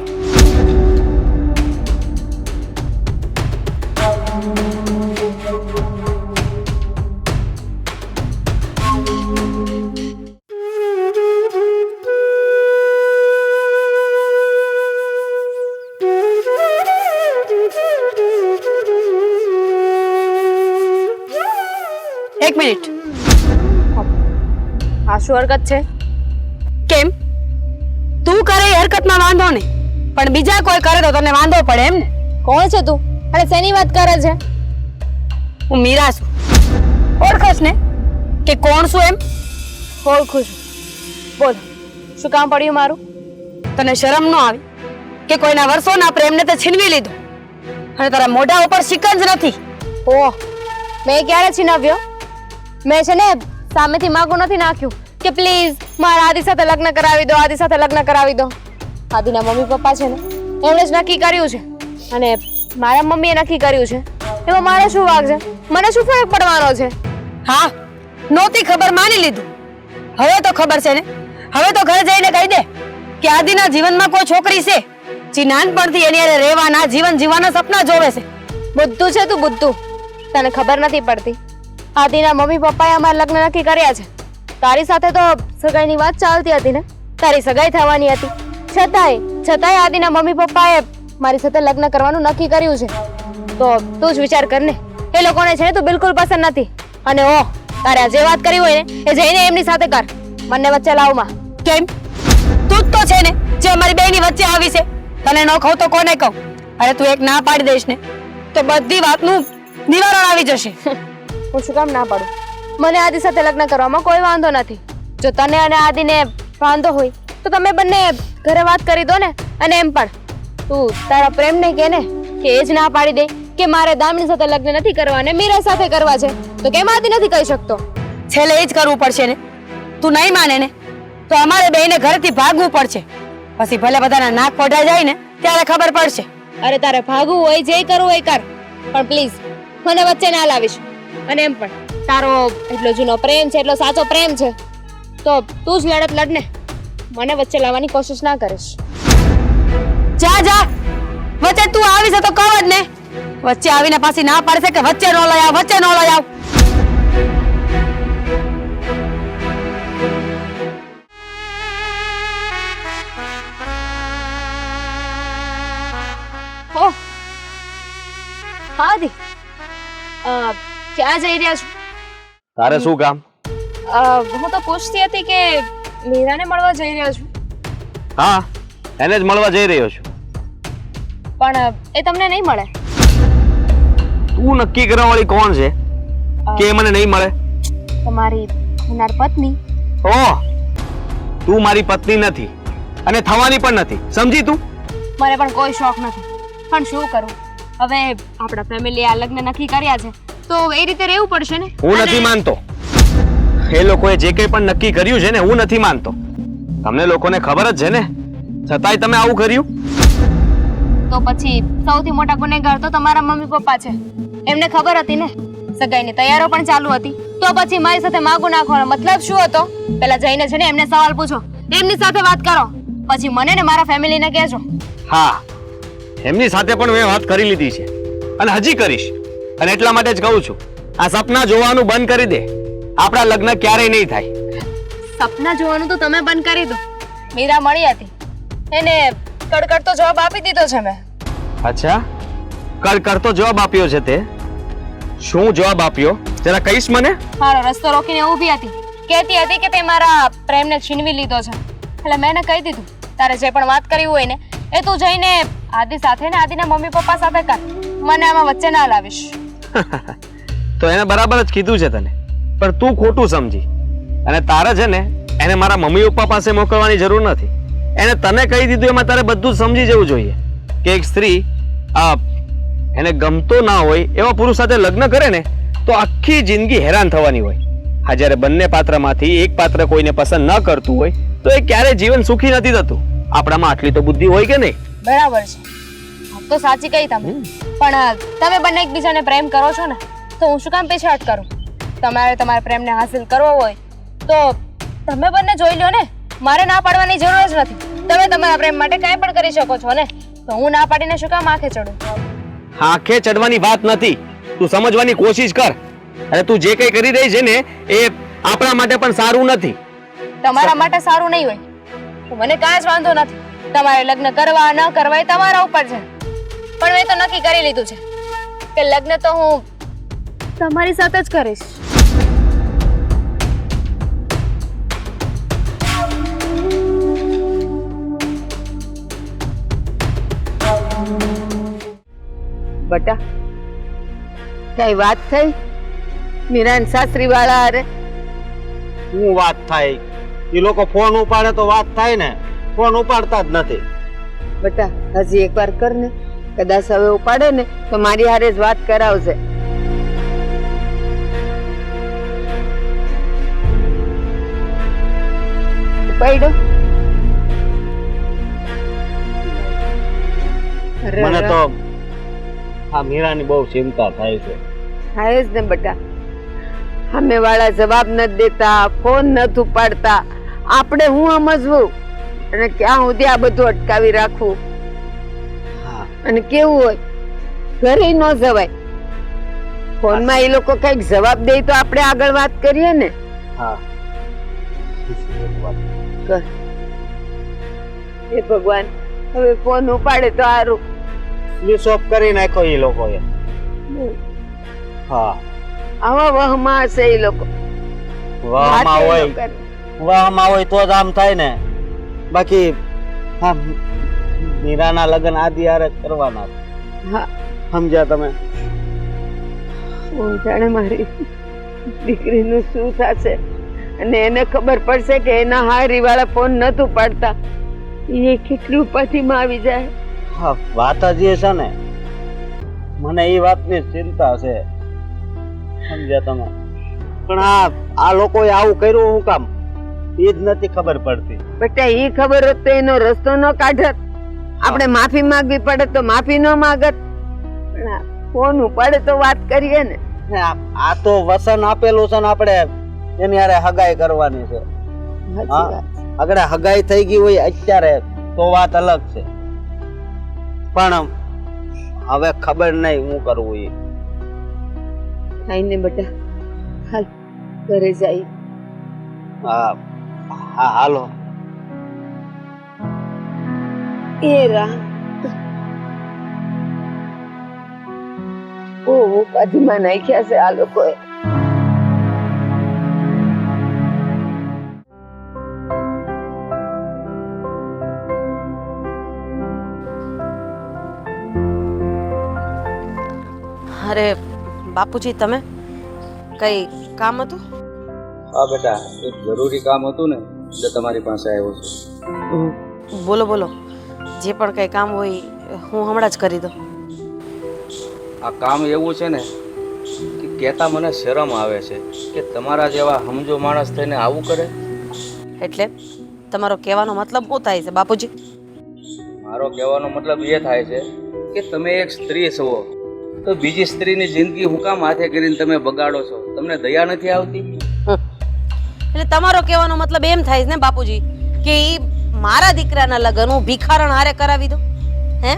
એક મિનિટ. આ શું હરકત છે? કેમ તું કરે એ હરકતમાં વાંધો નહીં, પણ બીજા કોઈ કરે તો તને વાંધો પડે એમ ને? કોણ છે તું અને શેની વાત કરે છે? હું મીરા છું. ઓળખશ ને કે કોણ છું એમ? ઓળખું છું. બોલ, શું કામ પડ્યું મારું? તને શરમ ન આવી કે કોઈના વર્ષોના પ્રેમને તે છીનવી લીધો અને તારા મોઢા ઉપર શિકંજ નથી? ઓહ, મેં ક્યારે છીનવ્યો? મેં છે ને સામેથી માગું નથી નાખ્યું કે પ્લીઝ મારા આદિ સાથે લગ્ન કરાવી દો, આદિ સાથે લગ્ન કરાવી દો. આદિના મમ્મી પપ્પા છે ને એમણે જ નક્કી કર્યું છે અને મારા મમ્મીએ નક્કી કર્યું છે. એમાં મારે શું વાગ છે? મને શું ફરક પડવાનો છે? હા, નહોતી ખબર માની લીધું. હવે તો ખબર છે ને? હવે તો ઘરે જઈને કહી દે કે આદિના જીવનમાં કોઈ છોકરી છે જે નાનપણથી એની હારે રહેવાના, જીવન જીવવાના સપના જોવે છે. બુદ્ધુ છે તું, બુદ્ધુ. તને ખબર નથી પડતી. આદિના મમ્મી પપ્પાએ અમારા લગ્ન નક્કી કર્યા છે. તારી સાથે તો સગાઈની વાત ચાલતી હતી ને, તારી સગાઈ થવાની હતી. છતાંય આદિના મમ્મી પપ્પાએ મારી સાથે લગ્ન કરવાનું નક્કી કર્યું છે. તો તું જ વિચાર કર ને, એ લોકોને છે ને તું બિલકુલ પસંદ નથી. અને ઓહ, તારે જે વાત કરી હોય ને એ જઈને એમની સાથે કર, મને વચ્ચે લાવમાં. કેમ? તું જ તો છે ને જે અમારી બેની વચ્ચે આવી છે. તને ન કહું તો કોને કહું? અરે તું એક ના પાડી દઈશ ને તો બધી વાતનું નિવારણ આવી જશે. હું શું કામ ના પાડું? મને આદિ સાથે લગ્ન કરવામાં કોઈ વાંધો નથી. જો તને અને આદિને વાંધો હોય તો તમે બંને ઘરે વાત કરી દો ને. અને એમ પણ તું તારા પ્રેમને કે ને કે એ જ ના પાડી દે કે મારે દામિની સાથે લગ્ન નથી કરવા ને મીરા સાથે કરવા છે, તો કેમ આદિ નથી કહી શકતો? છેલ્લે એ જ કરવું પડશે ને. તું નહીં માને ને તો અમારે બેયને ઘરેથી ભાગવું પડશે. પછી ભલે બધાના નાક ફોડાઈ જાય ને ત્યારે ખબર પડશે. અરે તારે ભાગવું હોય, જે કરવું હોય કર, પણ પ્લીઝ મને વચ્ચે ના લાવીશ. અને એમ પણ તારો એટલો જૂનો પ્રેમ છે, એટલો સાચો પ્રેમ છે, તો તું જ લડત લડ ને. મને વચ્ચે લાવવાની કોશિશ ના કરીશ. જા જા, વચ્ચે તું આવી છે તો કહો જ ને. વચ્ચે આવીને પાછી ના પાડશે કે વચ્ચે ન લઈ આવ, વચ્ચે ન લઈ આવ. ઓહ હા દી, ક્યાં જઈ રહ્યા છો? તારે શું કામ? હું તો પૂછતી હતી કે મીરાને મળવા જઈ રહ્યા છું. હા, એને જ મળવા જઈ રહ્યો છું. પણ એ તમને નહીં મળે. તું નક્કી કરવા વાળી કોણ છે કે એ મને નહીં મળે? તમારી હોનાર પત્ની. ઓહ, તું મારી પત્ની નથી અને થવાની પણ નથી, સમજી તું? મને પણ કોઈ શોખ નથી, પણ શું કરું હવે? આપણા ફેમિલી આ લગ્ન નક્કી કર્યા છે તો એ રીતે રહેવું પડશે ને. હું નથી માનતો. એ લોકોએ જે કંઈ પણ નક્કી કર્યું છે ને, હું નથી માનતો. તમને લોકોને ખબર જ છે ને, છતાંય તમે આવું કર્યું. તો પછી સૌથી મોટા ગુનેગાર તો તમારા મમ્મી પપ્પા છે. એમને ખબર હતી ને, સગાઈની તૈયારીઓ પણ ચાલુ હતી, તો પછી મારી સાથે માગું નાખવાનો મતલબ શું હતો? પેલા જઈને છે ને એમને સવાલ પૂછો, એમની સાથે વાત કરો, પછી મને ને મારા ફેમિલીને કહેજો. હા, એમની સાથે પણ મેં વાત કરી લીધી છે અને હજી કરીશ. અને એટલા માટે જ કહું છું, આ સપના જોવાનું બંધ કરી દે. આપણા લગ્ન ક્યારેય નહીં થાય. સપના જોવાનું તો તમે બંધ કરી દો. મીરા મળી હતી, એને કડકડતો જવાબ આપી દીધો છે મેં. અચ્છા, કરતો જવાબ આપ્યો છે તે? શું જવાબ આપ્યો જરા કહીશ મને? મારો રસ્તો રોકીને ઊભી હતી, કહેતી હતી કે તે મારા પ્રેમને છીનવી લીધો છે. એટલે મેં એને કહી દીધું, તારે જે પણ વાત કરવી હોય ને એ તું જઈને આદિ સાથે ને આદિના મમ્મી પપ્પા સાથે કર, મને આમાં વચ્ચે ના લાવીશ. તો એને બરાબર જ કીધું છે તને, પણ તું ખોટું સમજી. અને તારે છે ને એને મારા મમ્મી પપ્પા પાસે મોકલવાની જરૂર નથી. એને તને કહી દીધું એમાં તારે બધું જ સમજી જવું જોઈએ કે એક સ્ત્રી એને ગમતો ના હોય એવા પુરુષ સાથે લગ્ન કરે ને તો આખી જિંદગી હેરાન થવાની હોય. હા, જ્યારે બંને પાત્રમાંથી એક પાત્ર કોઈને પસંદ ન કરતું હોય તો એ ક્યારે જીવન સુખી નથી થતું. આપણામાં આટલી તો બુદ્ધિ હોય કે નહીં? બરાબર છે, તો સાચી કહી તમે. પણ તમે બંને એકબીજાને પ્રેમ કરો છો ને, તો હું શું કામ પીછાટ કરું? તમારે તમારા પ્રેમને હાસિલ કરવો હોય તો તમે બંને જોઈ લો ને. મારે ના પાડવાની જરૂર જ નથી. તમે તમારા પ્રેમ માટે કાંઈ પણ કરી શકો છો ને, તો હું ના પાડીને શું કામ આંખે ચડું? આંખે ચડવાની વાત નથી, તું સમજવાની કોશિશ કર. અને તું જે કંઈ કરી રહી છે ને એ આપણા માટે પણ સારું નથી. તમારા માટે સારું નહીં હોય તો મને કાંઈ જ વાંધો નથી. તમારે લગ્ન કરવા ન કરવા એ તમારા ઉપર છે, પણ મેં તો નક્કી કરી લીધું છે કે લગ્ન તો હું તમારી સાથે જ કરીશ. બટા કઈ વાત થઈ મીરાન સાસરી વાળા અરે શું વાત થાય? એ લોકો ફોન ઉપાડે તો વાત થાય ને, ફોન ઉપાડતા જ નથી. બટા હજી એકવાર કર ને, કદાચ હવે ઉપાડે ને તો મારી હારે જ વાત કરાવશે. ઉપાડ્યો? મને તો આ મીરાની બહુ ચિંતા થાય છે. થાય જ ને બટા, સામે વાળા જવાબ નથી દેતા, ફોન નથી ઉપાડતા, આપણે હું સમજવું અને ક્યાં સુધી આ બધું અટકાવી રાખવું? અને કેવું હોય ઘરે ન જવાય, ફોનમાં એ લોકો કઈક જવાબ દે તો આપણે આગળ વાત કરીએ ને. હા કર. હે ભગવાન, હવે ફોન ઉપાડે તો સારું. સ્વિચ ઓફ કરી નાખ્યો એ લોકોએ. હા આવા વહમાં હશે એ લોકો. વાહમાં હોય તો જ આમ થાય ને, બાકી હા મીરાના લગ્ન આદિ હારે કરવાના. હા સમજ્યા તમે? હું જાણે મારી દીકરીનું શું થશે, અને એને ખબર પડશે કે એના હારી વાળા ફોન નતું ઉપાડતા, એ કેટલી ઉપાધિમાં આવી જાય. હા વાત જ એ છે ને, મને એ વાતની ચિંતા છે. સમજ્યા તમે? પણ આ લોકોએ આવું કર્યું હું કામ એ જ નથી ખબર પડતી. બેટા એ ખબર હોત તો એનો રસ્તો ન કાઢત, આપણે માફી માંગવી પડે તો માફી ન માંગત, પણ આ ફોન ઉપાડે તો વાત કરીએ ને. આ તો વસન આપેલું છે ને, આપણે એની હારે હગાઈ કરવાની છે. આગળ હગાઈ થઈ ગઈ હોય અત્યારે તો વાત અલગ છે, પણ હવે ખબર નહીં શું કરવું. એ થાય ને બેટા, હાલ ઘરે જાય. હા હા હાલો. એ રામ, ઓ ઉપાધિમાં નાખ્યા છે આ લોકોએ. અરે બાપુજી, તમે કઈ કામ હતું? હા બેટા, એક જરૂરી કામ હતું ને એટલે તમારી પાસે આવ્યો છું. બોલો બોલો, જે પણ કઈ કામ હોય હું હમણાં જ કરી દઉં. આ કામ એવું છે ને કે કહેતા મને શરમ આવે છે કે તમારા જેવા સમજો માણસ થઈને આવું કરે. એટલે તમારો કહેવાનો મતલબ શું થાય છે બાપુજી? મારો કહેવાનો મતલબ એ થાય છે કે તમે એક સ્ત્રી છો તો બીજી સ્ત્રીની જિંદગી હું કામ હાથે કરીને તમે બગાડો છો? તમને દયા નથી આવતી? એટલે તમારો કહેવાનો મતલબ એમ થાય છે ને બાપુજી કે ઈ મારા દીકરાના લગ્ન હું ભિખારણ હારે કરાવી દઉં? હે?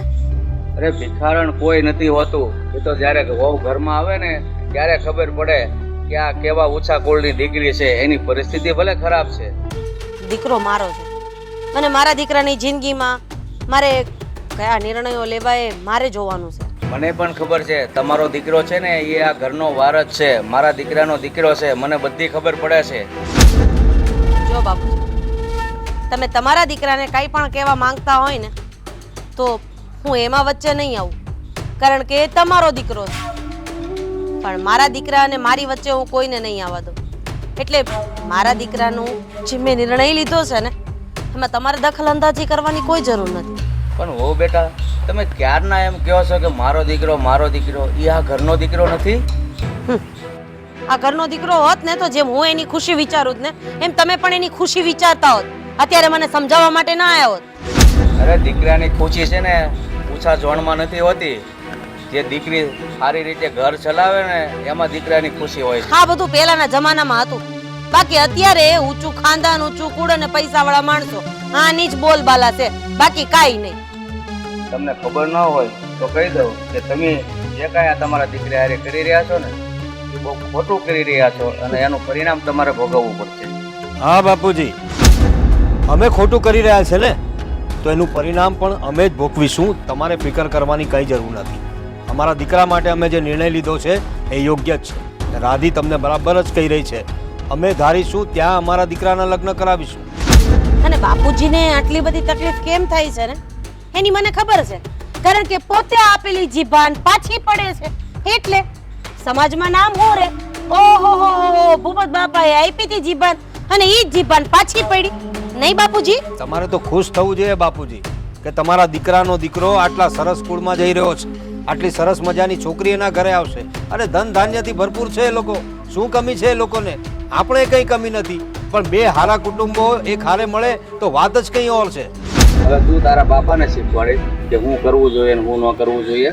અરે ભિખારણ કોઈ નથી હોતું. એ તો જ્યારે વહુ ઘરમાં આવે ને ત્યારે ખબર પડે કે આ કેવા ઊંચા કુળની દીકરી છે. એની પરિસ્થિતિ ભલે ખરાબ છે. દીકરો મારો છે અને મારા દીકરાની જિંદગીમાં મારે કયા નિર્ણયો લેવા એ મારે જોવાનું છે. મને પણ ખબર છે તમારો દીકરો છે ને એ આ ઘરનો વારસ છે, મારા દીકરાનો દીકરો છે, મને બધી ખબર પડે છે. જો બાપુજી, તમે તમારા દીકરાને કંઈ પણ કહેવા માંગતા હોય ને તો હું એમાં વચ્ચે નહીં આવું, કારણ કે એ તમારો દીકરો છે. પણ મારા દીકરા અને મારી વચ્ચે હું કોઈને નહીં આવવા દઉં. એટલે મારા દીકરાનું જે મેં નિર્ણય લીધો છે ને એમાં તમારે દખલ અંદાજી કરવાની કોઈ જરૂર નથી. પણ હો બેટા, તમે ક્યારના એમ કહો છો કે મારો દીકરો એ આ ઘરનો દીકરો નથી? આ ઘરનો દીકરો હોત ને તો જેમ હું એની ખુશી વિચારું જ ને એમ તમે પણ એની ખુશી વિચારતા હોત. અત્યારે મને સમજાવવા માટે ના આવ્યા હોત. અરે દીકરાની ખુશી છે ને ઊંચા જોણમાં નથી હોતી. જે દીકરી સારી રીતે ઘર ચલાવે ને એમાં દીકરાની ખુશી હોય છે. આ બધું પહેલાના જમાનામાં હતું, બાકી અત્યારે ઊંચું ખાનદાન, ઊંચું કુળ અને પૈસાવાળા માણસો આની જ બોલબાલા છે, બાકી કાંઈ નહીં. તમને ખબર ન હોય તો કહી દઉં કે તમે જે કાંઈ આ તમારા દીકરા હારે કરી રહ્યા છો ને એ બહુ ખોટું કરી રહ્યા છો અને એનું પરિણામ તમારે ભોગવવું પડશે. હા બાપુજી, અમે ખોટું કરી રહ્યા છે ને તો એનું પરિણામ પણ અમે જ ભોગવીશું. તમારે ફિકર કરવાની કંઈ જરૂર નથી. અમારા દીકરા માટે અમે જે નિર્ણય લીધો છે એ યોગ્ય જ છે. રાધી તમને બરાબર જ કહી રહી છે. અમે ધારીશું ત્યાં અમારા દીકરાના લગ્ન કરાવીશું. અને બાપુજીને આટલી બધી તકલીફ કેમ થાય છે ને એની મને ખબર છે. કારણ કે પોતે આપેલી જીભાન પાછી પડે છે એટલે સમાજમાં નામ હો રે ઓહો ભૂપત બાપાએ આપી હતી જીભાન અને ઈ જ જીભાન પાછી પડી નહીં બાપુજી? તમારે તો ખુશ થવું જોઈએ બાપુજી કે તમારા દીકરાનો દીકરો આટલા સરસ સ્કૂલમાં જઈ રહ્યો છે, આટલી સરસ મજાની છોકરી એના ઘરે આવશે અને ધન ધાન્યથી ભરપૂર છે એ લોકો. શું કમી છે એ લોકોને? આપણે કઈ કમી નથી, પણ બે હારા કુટુંબો એક હારે મળે તો વાત જ કઈ ઓર છે. હવે તું તારા બાપાને શીખવાડે કે હું કરવું જોઈએ ને હું ન કરવું જોઈએ.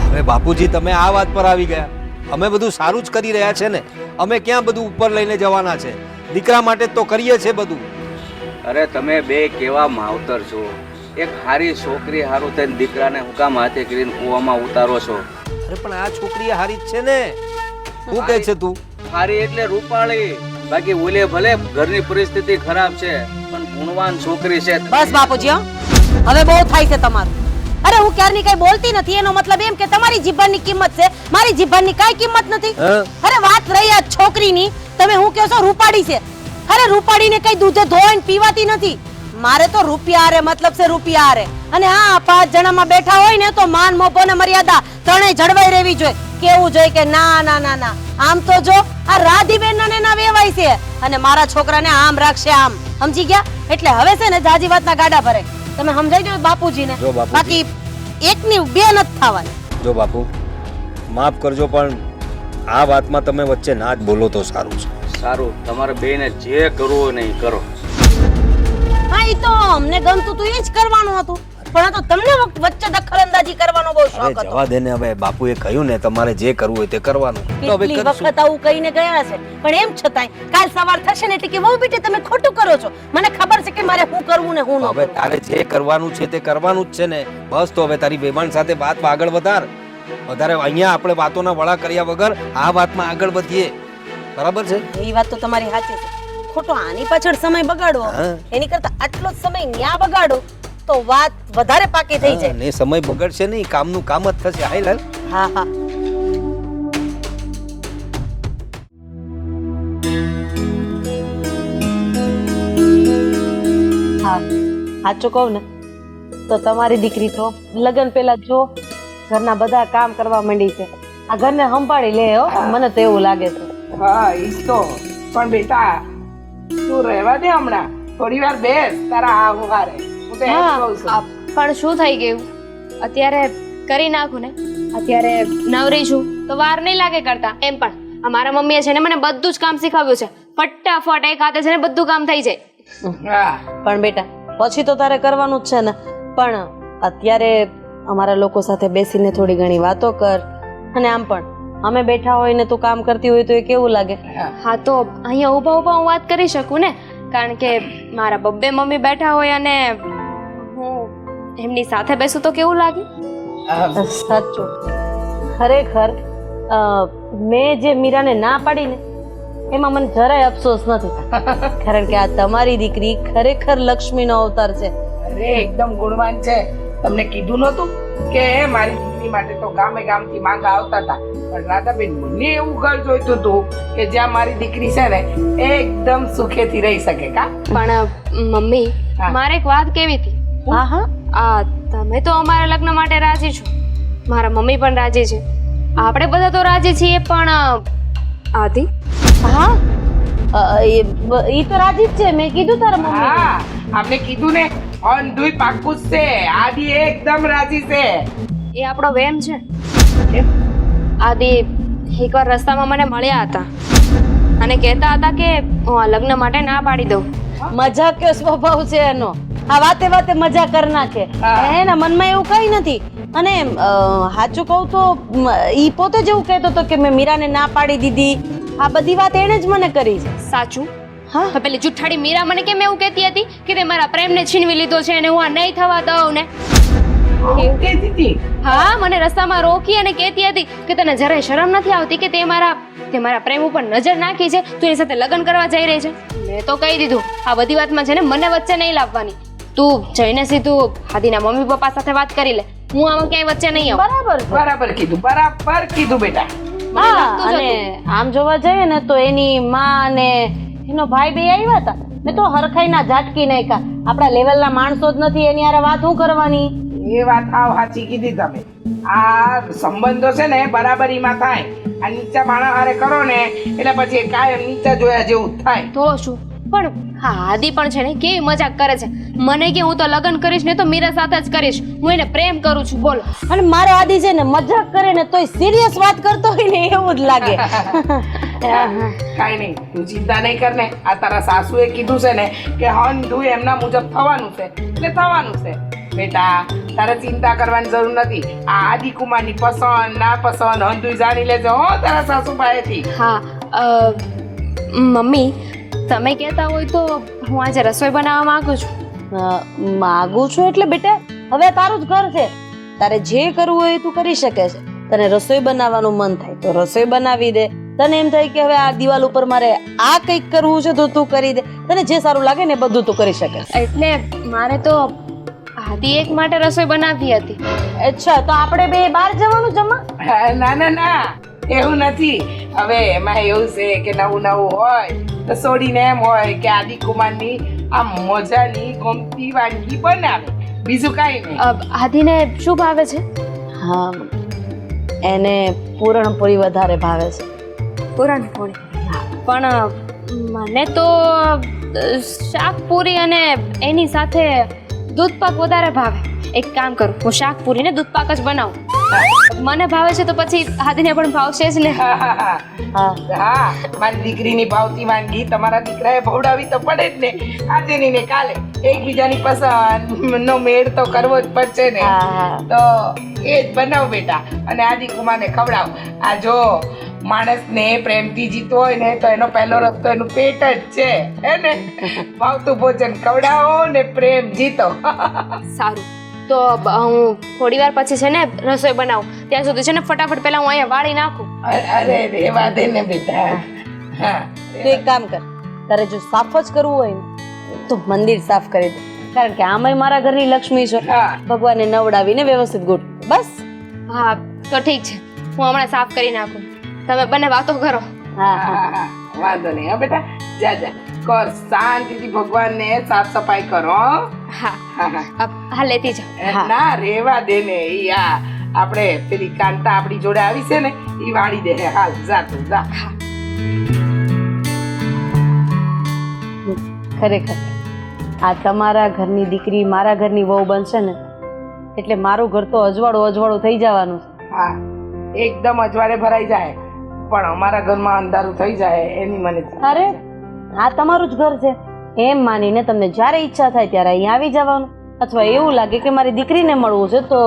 હવે બાપુજી તમે આ વાત પર આવી ગયા. અમે બધું સારું જ કરી રહ્યા છે ને, અમે ક્યાં બધું ઉપર લઈને જવાના છે? દીકરા માટે જ તો કરીએ છે બધું. અરે તમે બે કેવા માવતર છો. એક હારી છોકરી હારું થઈને દીકરાને હું કામ હાથે કરીને કૂવામાં ઉતારો છો? અરે પણ આ છોકરી હારી જ છે ને. શું કહે છે તું? હારી એટલે રૂપાળી, બાકી ઓલે ભલે ઘરની પરિસ્થિતિ ખરાબ છે પણ ગુણવાન છોકરી છે. બસ બાપુજી હો, હવે બહુ થાય છે તમારું. અરે હું ક્યારની કઈ બોલતી નથી, એનો મતલબ એમ કે તમારી જીભની કિંમત છે, મારી જીભની કઈ કિંમત નથી. અરે વાત રહી આ છોકરીની, તમે હું કહો છો રૂપાડી છે. અરે રૂપાડીને કઈ દૂધે ધોઈને પીવાતી નથી. મારે તો રૂપિયા હારે મતલબ છે, રૂપિયા હારે. અને હા 5 જણામાં બેઠા હોય ને તો માન મોભો ને મર્યાદા ત્રણેય જળવાઈ રહેવી જોઈએ. કેવું જોઈએ કે ના ના ના ના, આમ તો જો આ રાધીબેન ને ના વેવાય છે અને મારા છોકરાને આમ રાખશે આમ, સમજી ગયા? એટલે હવે છે ને જાજી વાતના ગાડા ભરે. તમે સમજાઈ દો બાપુજીને, બાકી એકની બે નથી થવાની. જો બાપુ માફ કરજો, પણ આ વાતમાં તમે વચ્ચે ના જ બોલો તો સારું છે. સારું, તમારે બેને જે કરવું હોય ને એ કરો. હા ઈ તો અમને ગમતું તું એ જ કરવાનું હતું, પણ આ તો તમને વચ્ચે દખલઅંદાજી કરવાનો બહુ શોખ હતો. જવા દે ને, હવે બાપુએ કહ્યું ને તમારે જે કરવું હોય તે કરવાનું. તો હવે કેટલી કરશું. વખત આવું કહીને ગયા છે, પણ એમ છતાંય કાલ સવાર થશે ને એટલે કે વહુ બેટી તમે ખોટું કરો છો. મને ખબર છે કે મારે શું કરવું ને શું ન હવે કરવું. તારે જે કરવાનું છે તે કરવાનું જ છે ને. બસ તો હવે તારી બેમાન સાથે વાત આગળ વધાર. વધારે અહીંયા આપણે વાતોના વડા કર્યા વગર આ વાતમાં આગળ વધીએ. બરાબર છે? એ વાત તો તમારી સાચી છે. ખોટો આની પાછળ સમય બગાડવો એની કરતા આટલો જ સમય ન્યા બગાડો તો વાત વધારે પાકી થઈ જાય. ને સમય બગડશે નહીં, કામનું કામ જ થશે. હાય લાલ. હા હા હા સાચું કહું ને તો તમારી દીકરી તો લગ્ન પહેલા જો ઘરના બધા કામ કરવા માંડી છે. આ ઘરને સંભાળી લે હો, મને તો એવું લાગે છે. હા ઈ તો, પણ બેટા તું રહેવા દે હમણાં થોડી વાર બેસ તારા આ હું હારે. હું તો એમ કહું છું. પણ શું થઈ ગયું? અત્યારે કરી નાખું ને, અત્યારે નવરી છું તો વાર નહીં લાગે કરતા. એમ પણ અમારા મમ્મીએ છે ને મને બધું જ કામ શીખવ્યું છે. ફટાફટ એક હાથે છે ને બધું કામ થઈ જાય. હા પણ બેટા પછી તો તારે કરવાનું જ છે ને, પણ અત્યારે અમારા લોકો સાથે બેસીને થોડી ઘણી વાતો કર. અને આમ પણ અમે બેઠા હોય ને તું કામ કરતી હોય તો એ કેવું લાગે? હા તો અહીંયા ઊભા ઊભા હું વાત કરી શકું ને, કારણ કે મારા બબ્બે મમ્મી બેઠા હોય અને હું એમની સાથે બેસું તો કેવું લાગે? સાચું, ખરેખર મેં જે મીરાને ના પાડી ને એમાં મને જરાય અફસોસ નથી, કારણ કે આ તમારી દીકરી ખરેખર લક્ષ્મીનો અવતાર છે. અરે એકદમ ગુણવાન છે. તમને કીધું નતું કે મારી દીકરી માટે તો ગામે ગામથી માંગા આવતા હતા, પણ રાધાબેન મને એવું ઘર જોઈતું હતું કે જ્યાં મારી દીકરી છે ને એકદમ સુખેથી રહી શકે. કા પણ મમ્મી મારે એક વાત કેવી હતી. હા હા આ તમે તો અમારા લગ્ન માટે રાજી છો, મારા મમ્મી પણ રાજી છે, આપણે બધા તો રાજી છીએ, પણ આદિ હા ઈ તો રાજી જ છે. મેં કીધું તારા મમ્મી. હા આપણે કીધું ને અંધુય પાક્કું જ છે. આદિ એકદમ રાજી છે. એ આપણો વેમ છે. આદિ એકવાર રસ્તામાં મને મળ્યા હતા અને કહેતા હતા કે હું આ લગ્ન માટે ના પાડી દઉં. મજાક કયો સ્વભાવ છે એનો, આ વાતે વાતે મજા કરી નાખે. એના મનમાં એવું કઈ નથી. અને સાચું કહું તો ઈ પોતે જ એવું કહેતો હતો કે મેં મીરાને ના પાડી દીધી. આ બધી વાત એણે જ મને કરી છે. સાચું? હા પેલી જુઠ્ઠાડી મીરા મને કેમ એવું કહેતી હતી કે તે મારા પ્રેમને છીનવી લીધો છે અને હું આ નહીં થવા દઉં ને. એવું કહેતી હતી? હા મને રસ્તામાં રોકી અને કહેતી હતી કે તને જરાય શરમ નથી આવતી કે તે મારા પ્રેમ ઉપર નજર નાખી છે, તું એની સાથે લગ્ન કરવા જઈ રહી છે. મેં તો કહી દીધું આ બધી વાતમાં છે ને મને વચ્ચે નહીં લાવવાની. તું જઈને સીધું હાદીના મમ્મી પપ્પા સાથે વાત કરી લે, હું આમાં ક્યાંય વચ્ચે નહીં આવું. બરાબર કીધું, બરાબર કીધું બેટા. હા અને આમ જોવા જઈએ ને તો એની માં અને એનો ભાઈ બે આવ્યા હતા. મેં તો હરખાઈના ઝાટકી નાખ્યા. આપણા લેવલના માણસો જ નથી, એની હારે વાત શું કરવાની? એ વાત હાવ સાચી કીધી તમે. આ સંબંધો છે ને બરાબરીમાં થાય. આ નીચા માણસ હારે કરો ને એટલે પછી કાયમ નીચા જોયા જેવું જ થાય. તો શું પણ હા આદિ પણ છે ને કેવી મજાક કરે છે. મને કે હું તો લગ્ન કરીશ ને તો મીરા સાથે જ કરીશ. હું એને પ્રેમ કરું છું બોલો. અને મારો આદિ છે ને મજાક કરે ને તોય સિરિયસ વાત કરતો હોય ને એવું જ લાગે. કાંઈ નહીં, તું ચિંતા નહીં કર ને. આ તારા સાસુએ કીધું છે ને કે હંધું એમના મુજબ થવાનું છે એટલે થવાનું છે. બેટા તારે ચિંતા કરવાની જરૂર નથી. આ આદિકુમારની પસંદ ના પસંદ હંધું જાણી લેજો હો તારા સાસુ પાસેથી. હા મમ્મી તમે કહેતા હોય તો હું આજે રસોઈ બનાવવા માંગુ છું. માગું છું એટલે બેટા હવે તારું જ ઘર છે. તારે જે કરવું હોય એ તું કરી શકે છે. તને રસોઈ બનાવવાનું મન થાય તો રસોઈ બનાવી દે. તને એમ થાય કે હવે આ દિવાલ ઉપર મારે આ કંઈક કરવું છે તો તું કરી દે. તને જે સારું લાગે ને બધું તું કરી શકે. એટલે મારે તો આદિ એક માટે રસોઈ બનાવવી હતી. અચ્છા તો આપણે બે બહાર જવાનું જમવા? ના ના ના એવું નથી. હવે એમાં એવું છે કે નવું નવું હોય તો છોડીને એમ હોય કે આદિકુમારની આ મજાની ગમતી વાનગી બનાવે, બીજું કાંઈ નહીં. આદિને શું ભાવે છે? હા એને પૂરણપોળી વધારે ભાવે છે. પૂરણપોળી. પણ મને તો શાકપુરી અને એની સાથે દૂધપાક વધારે ભાવે. એક કામ કરું હું શાકપુરી ને દૂધપાક જ બનાવું. મને ભાવે છે તો પછી આદિને પણ ભાવશે જ ને. હા મારી દીકરીની ભાવતી વાનગી તમારા દીકરાએ ભવડાવી તો પડે જ ને. આજે નહીં ને કાલે એકબીજાની પસંદ નો મેળ તો કરવો જ પડશે ને. તો એ જ બનાવ બેટા અને આદિકુમારને ખવડાવ. આ જો માણસને પ્રેમથી જીતવો હોય ને તો એનો પહેલો રસ્તો એનું પેટ જ છે હે ને. ભાવતું ભોજન ખવડાવો ને પ્રેમ જીતો. સારું તો હું થોડી વાર પછી છે ને રસોઈ બનાવું. ત્યાં સુધી છે ને ફટાફટ પહેલા હું અહીંયા વાળી નાખું. અરે રેવા દે ને બેટા. હા તો એક કામ કર, તારે જો સાફ જ કરવું હોય ને તો મંદિર સાફ કરી દે. કારણ કે આમાંય મારા ઘરની લક્ષ્મી છે. ભગવાનને નવડાવીને વ્યવસ્થિત ગોઠવ બસ. હા તો ઠીક છે હું હમણાં સાફ કરી નાખું. તમે બંને વાતો કરો. હા વાંધો નહીં હા બેટા. જા જા કર શાંતિથી ભગવાનને સાફ સફાઈ કરો. હા હા લેતી જાઓ. ના રેવા દે ને. ઈ આ આપણે પેલી કાંતા આપણી જોડે આવી છે ને ઈ વાળી દે. હાલ જા તું જા. ખરેખર આ તમારા ઘરની દીકરી મારા ઘરની વહુ બનશે ને એટલે મારું ઘર તો અજવાળું થઈ જવાનું છે. હા એકદમ અજવાળે ભરાઈ જાય પણ અમારા ઘરમાં અંધારું થઈ જાય એની મને. અરે આ તમારું જ ઘર છે એમ માનીને તમને જ્યારે ઈચ્છા થાય ત્યારે અહીંયા આવી જવાનું. અથવા એવું લાગે કે મારી દીકરીને મળવું છે તો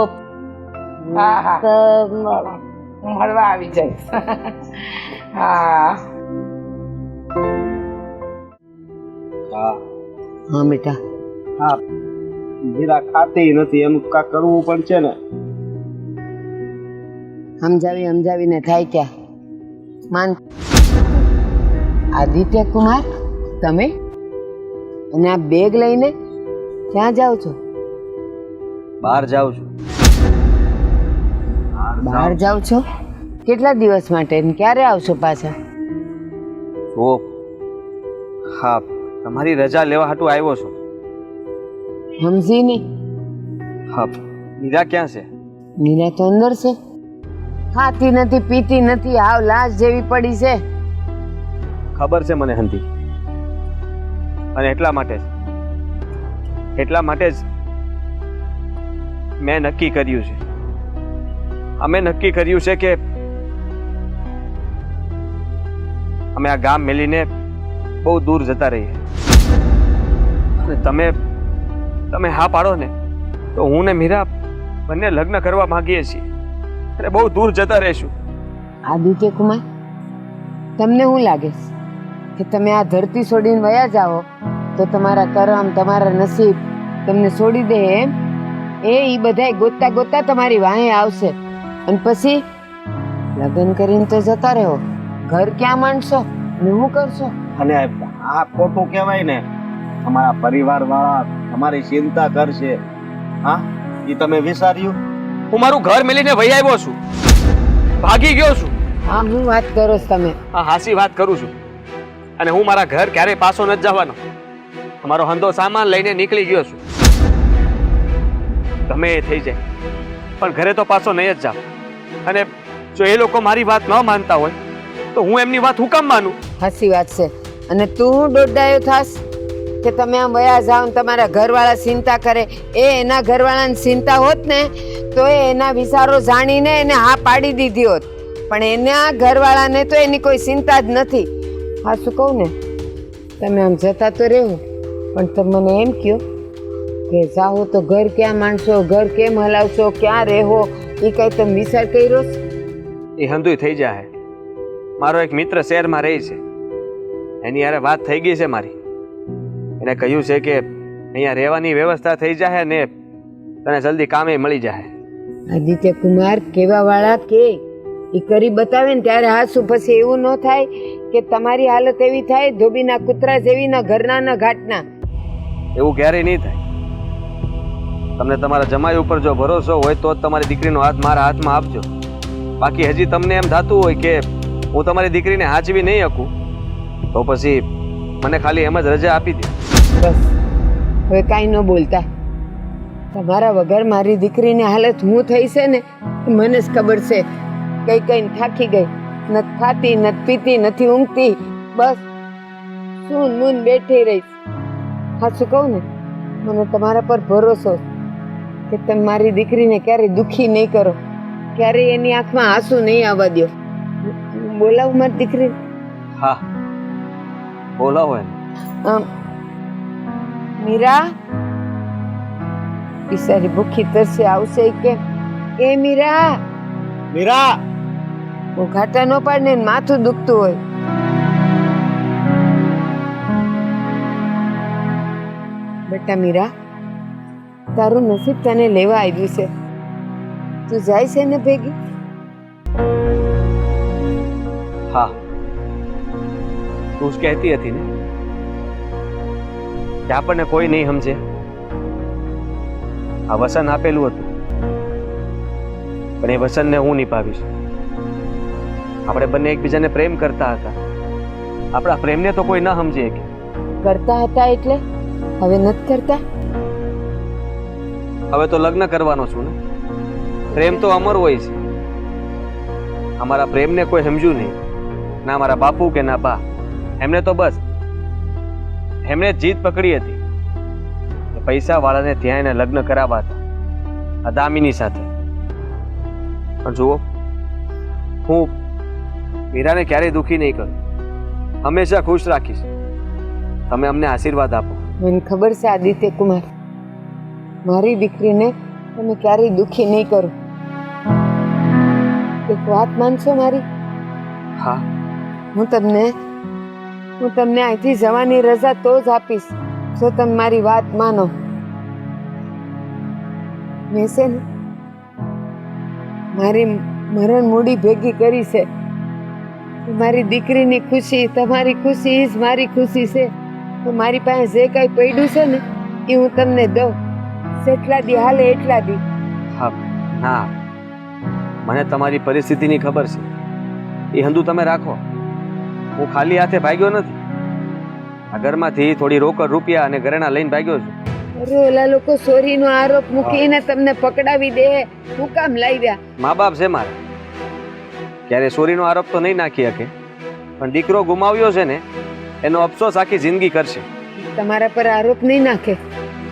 હું મળવા આવી જઈશ. હા હા બેટા. હા મીરા ખાતી નથી એમ કા કરવું પણ છે ને. સમજાવીને થાય ક્યાં માન. આદિત્ય કુમાર તમે અને આ બેગ લઈને ક્યાં જાઓ છો? બહાર જાઉં છું. બહાર જાઓ છો? કેટલા દિવસ માટે ક્યારે આવશો પાછા? ઓ હા તમારી રજા લેવા હાટું આવ્યો છું. સમજી નહીં. હા મીરા ક્યાં છે? મીરા તો અંદર છે. ખાતી નથી પીતી નથી હાવ લાશ જેવી પડી છે. ખબર છે મને હંધી અને એટલા માટે જ મેં નક્કી કર્યું છે. અમે નક્કી કર્યું છે કે અમે આ ગામ મેલીને બહુ દૂર જતા રહીએ. અને તમે હા પાડો ને તો હું ને મીરા બંને લગ્ન કરવા માંગીએ છીએ અને બહુ દૂર જતા રહીશું. આદિત્ય કુમાર તમને શું લાગે છે કે તમે આ ધરતી છોડીને વયા જાઓ તો તમારા કરમ તમારા નસીબ તમને છોડી દે એમ? એ બધાય ગોતતા ગોતતા તમારી વાહે આવશે અને પછી લગ્ન કરીને તો જતા રહો. ઘર ક્યાં માંડશો ને શું કરશો? અને આ ખોટું કહેવાય ને. તમારા પરિવાર વાળા તમારી ચિંતા કરશે. હા એ તમે વિચાર્યું? હું મારું ઘર મેલીને વહી આવ્યો છું, ભાગી ગયો છું. હા હું વાત કરો છો તમે? હા હાસી વાત કરું છું. અને હું મારા ઘર ક્યારેય પાછો નથી જવાનો. મારો હંધો સામાન લઈને નીકળી ગયો છું. ગમે એ થઈ જાય, પણ ઘરે તો પાછો નહીં જ જાવ. અને જો એ લોકો મારી વાત ન માનતા હોય તો હું એમની વાત હું કામ માનું? સાચી વાત છે. અને તું દોડાયો થાસ કે તમે આમ વયા જાઓ ને તમારા ઘરવાળા ચિંતા કરે. એ એના ઘરવાળાની ચિંતા હોત ને તો એ એના વિચારો જાણીને એને હા પાડી દીધી હોત, પણ એના ઘરવાળાને તો એની કોઈ ચિંતા જ નથી. હા શું કહું ને, તમે આમ જતા તો રહેવું, પણ તમે મને એમ કહો કે જાઓ તો ઘર ક્યાં માંડશો, ઘર કેમ હલાવશો, ક્યાં રહેવો, એ કઈ તમે વિચાર કર્યો છે? એ હંધુય થઈ જાય. મારો એક મિત્ર શહેરમાં રહે છે, એની યારે વાત થઈ ગઈ છે મારી. એને કહ્યું છે કે અહીંયા રહેવાની વ્યવસ્થા થઈ જાય ને તને જલ્દી કામે મળી જાય. આદિત્ય કુમાર કેવા વાળા કે એ કરી બતાવે ને ત્યારે હાસું, પછી એવું ન થાય કે તમારી હાલત એવી થાય ધોબીના કૂતરા જેવી, ના ઘરના ના ઘાટના. એવું ક્યારેય નહીં થાય. તમને તમારા જમાઈ ઉપર જો ભરોસો હોય તો જ તમારી દીકરીનો હાથ મારા હાથમાં આપજો. બાકી હજી તમને એમ થતું હોય કે હું તમારી દીકરીને હાચવી નહીં શકું તો પછી મને ખાલી એમ જ રજા આપી દે. બસ હવે કાંઈ ન બોલતા. તમારા વગર મારી દીકરીની હાલત હું થઈ છે ને મને જ ખબર છે. કઈ કઈ થાકી ગઈ, નથી ખાતી, નથી પીતી, નથી ઊંઘતી, બસ સૂન મૂન બેઠી રહીશ. હા શું કહું ને, મને તમારા પર ભરોસો કે તમે મારી દીકરીને ક્યારેય દુઃખી નહીં કરો, ક્યારેય એની આંખમાં આંસુ નહીં આવવા દો. બોલાવું મારી દીકરી? હા બોલાવો એને. મીરા, બિચારી ભૂખી તરસે આવશે કે એ મીરા? મીરા, હું ઘાટા ન પાડને ને માથું દુખતું હોય. બેટા મીરા, તારું નસીબ તને લેવા આવ્યું છે. તું જાય છે ને ભેગી? હા તું જ કહેતી હતી ને કે આપણને કોઈ નહીં સમજે. આ વસન આપેલું હતું પણ એ વસનને હું નિભાવીશ. આપણે બંને એકબીજાને પ્રેમ કરતા હતા, આપણા પ્રેમને તો કોઈ ન સમજે કે. કરતા હતા એટલે હવે નથી કરતા? હવે તો લગ્ન કરવાનો છું ને. પ્રેમ તો અમર હોય છે. અમારા પ્રેમને કોઈ સમજ્યું નહીં, ના મારા બાપુ કે ના બા. એમને તો બસ એમણે જીત પકડી હતી કે પૈસા વાળાને ત્યાં એને લગ્ન કરાવવા હતા આ દામિની સાથે. પણ જુઓ, હું મીરાને ક્યારેય દુઃખી નહીં કરું, હંમેશા ખુશ રાખીશ. તમે અમને આશીર્વાદ આપો. મને ખબર છે આદિત્ય કુમાર, મારી દીકરીને તમે ક્યારેય દુઃખી નહીં કરો. એક વાત માનશો મારી? હા. હું તમને અહીંથી જવાની રજા તો જ આપીશ જો તમે મારી વાત માનો. મેં છે ને મારી મરણ મૂડી ભેગી કરી છે. મારી દીકરીની ખુશી, તમારી ખુશી જ મારી ખુશી છે. તો મારી પાસે જે કાંઈ પડ્યું છે ને એ હું તમને દઉં. જેટલા દી હાલે એટલા દી. હા ના, મને તમારી પરિસ્થિતિની ખબર છે. એ હંધું તમે રાખો. હું ખાલી હાથે ભાગ્યો નથી. આ ઘરમાંથી થોડી રોકડ રૂપિયા અને ઘરેણા લઈને ભાગ્યો છું. અરે ઓલા લોકો ચોરીનો આરોપ મૂકીને તમને પકડાવી દે, શું કામ લાવ્યા? મા બાપ છે મારે, ક્યારે ચોરીનો આરોપ તો નહીં નાખી શકે, પણ દીકરો ગુમાવ્યો છે ને એનો અફસોસ આખી જિંદગી કરશે. તમારા પર આરોપ નહીં નાખે,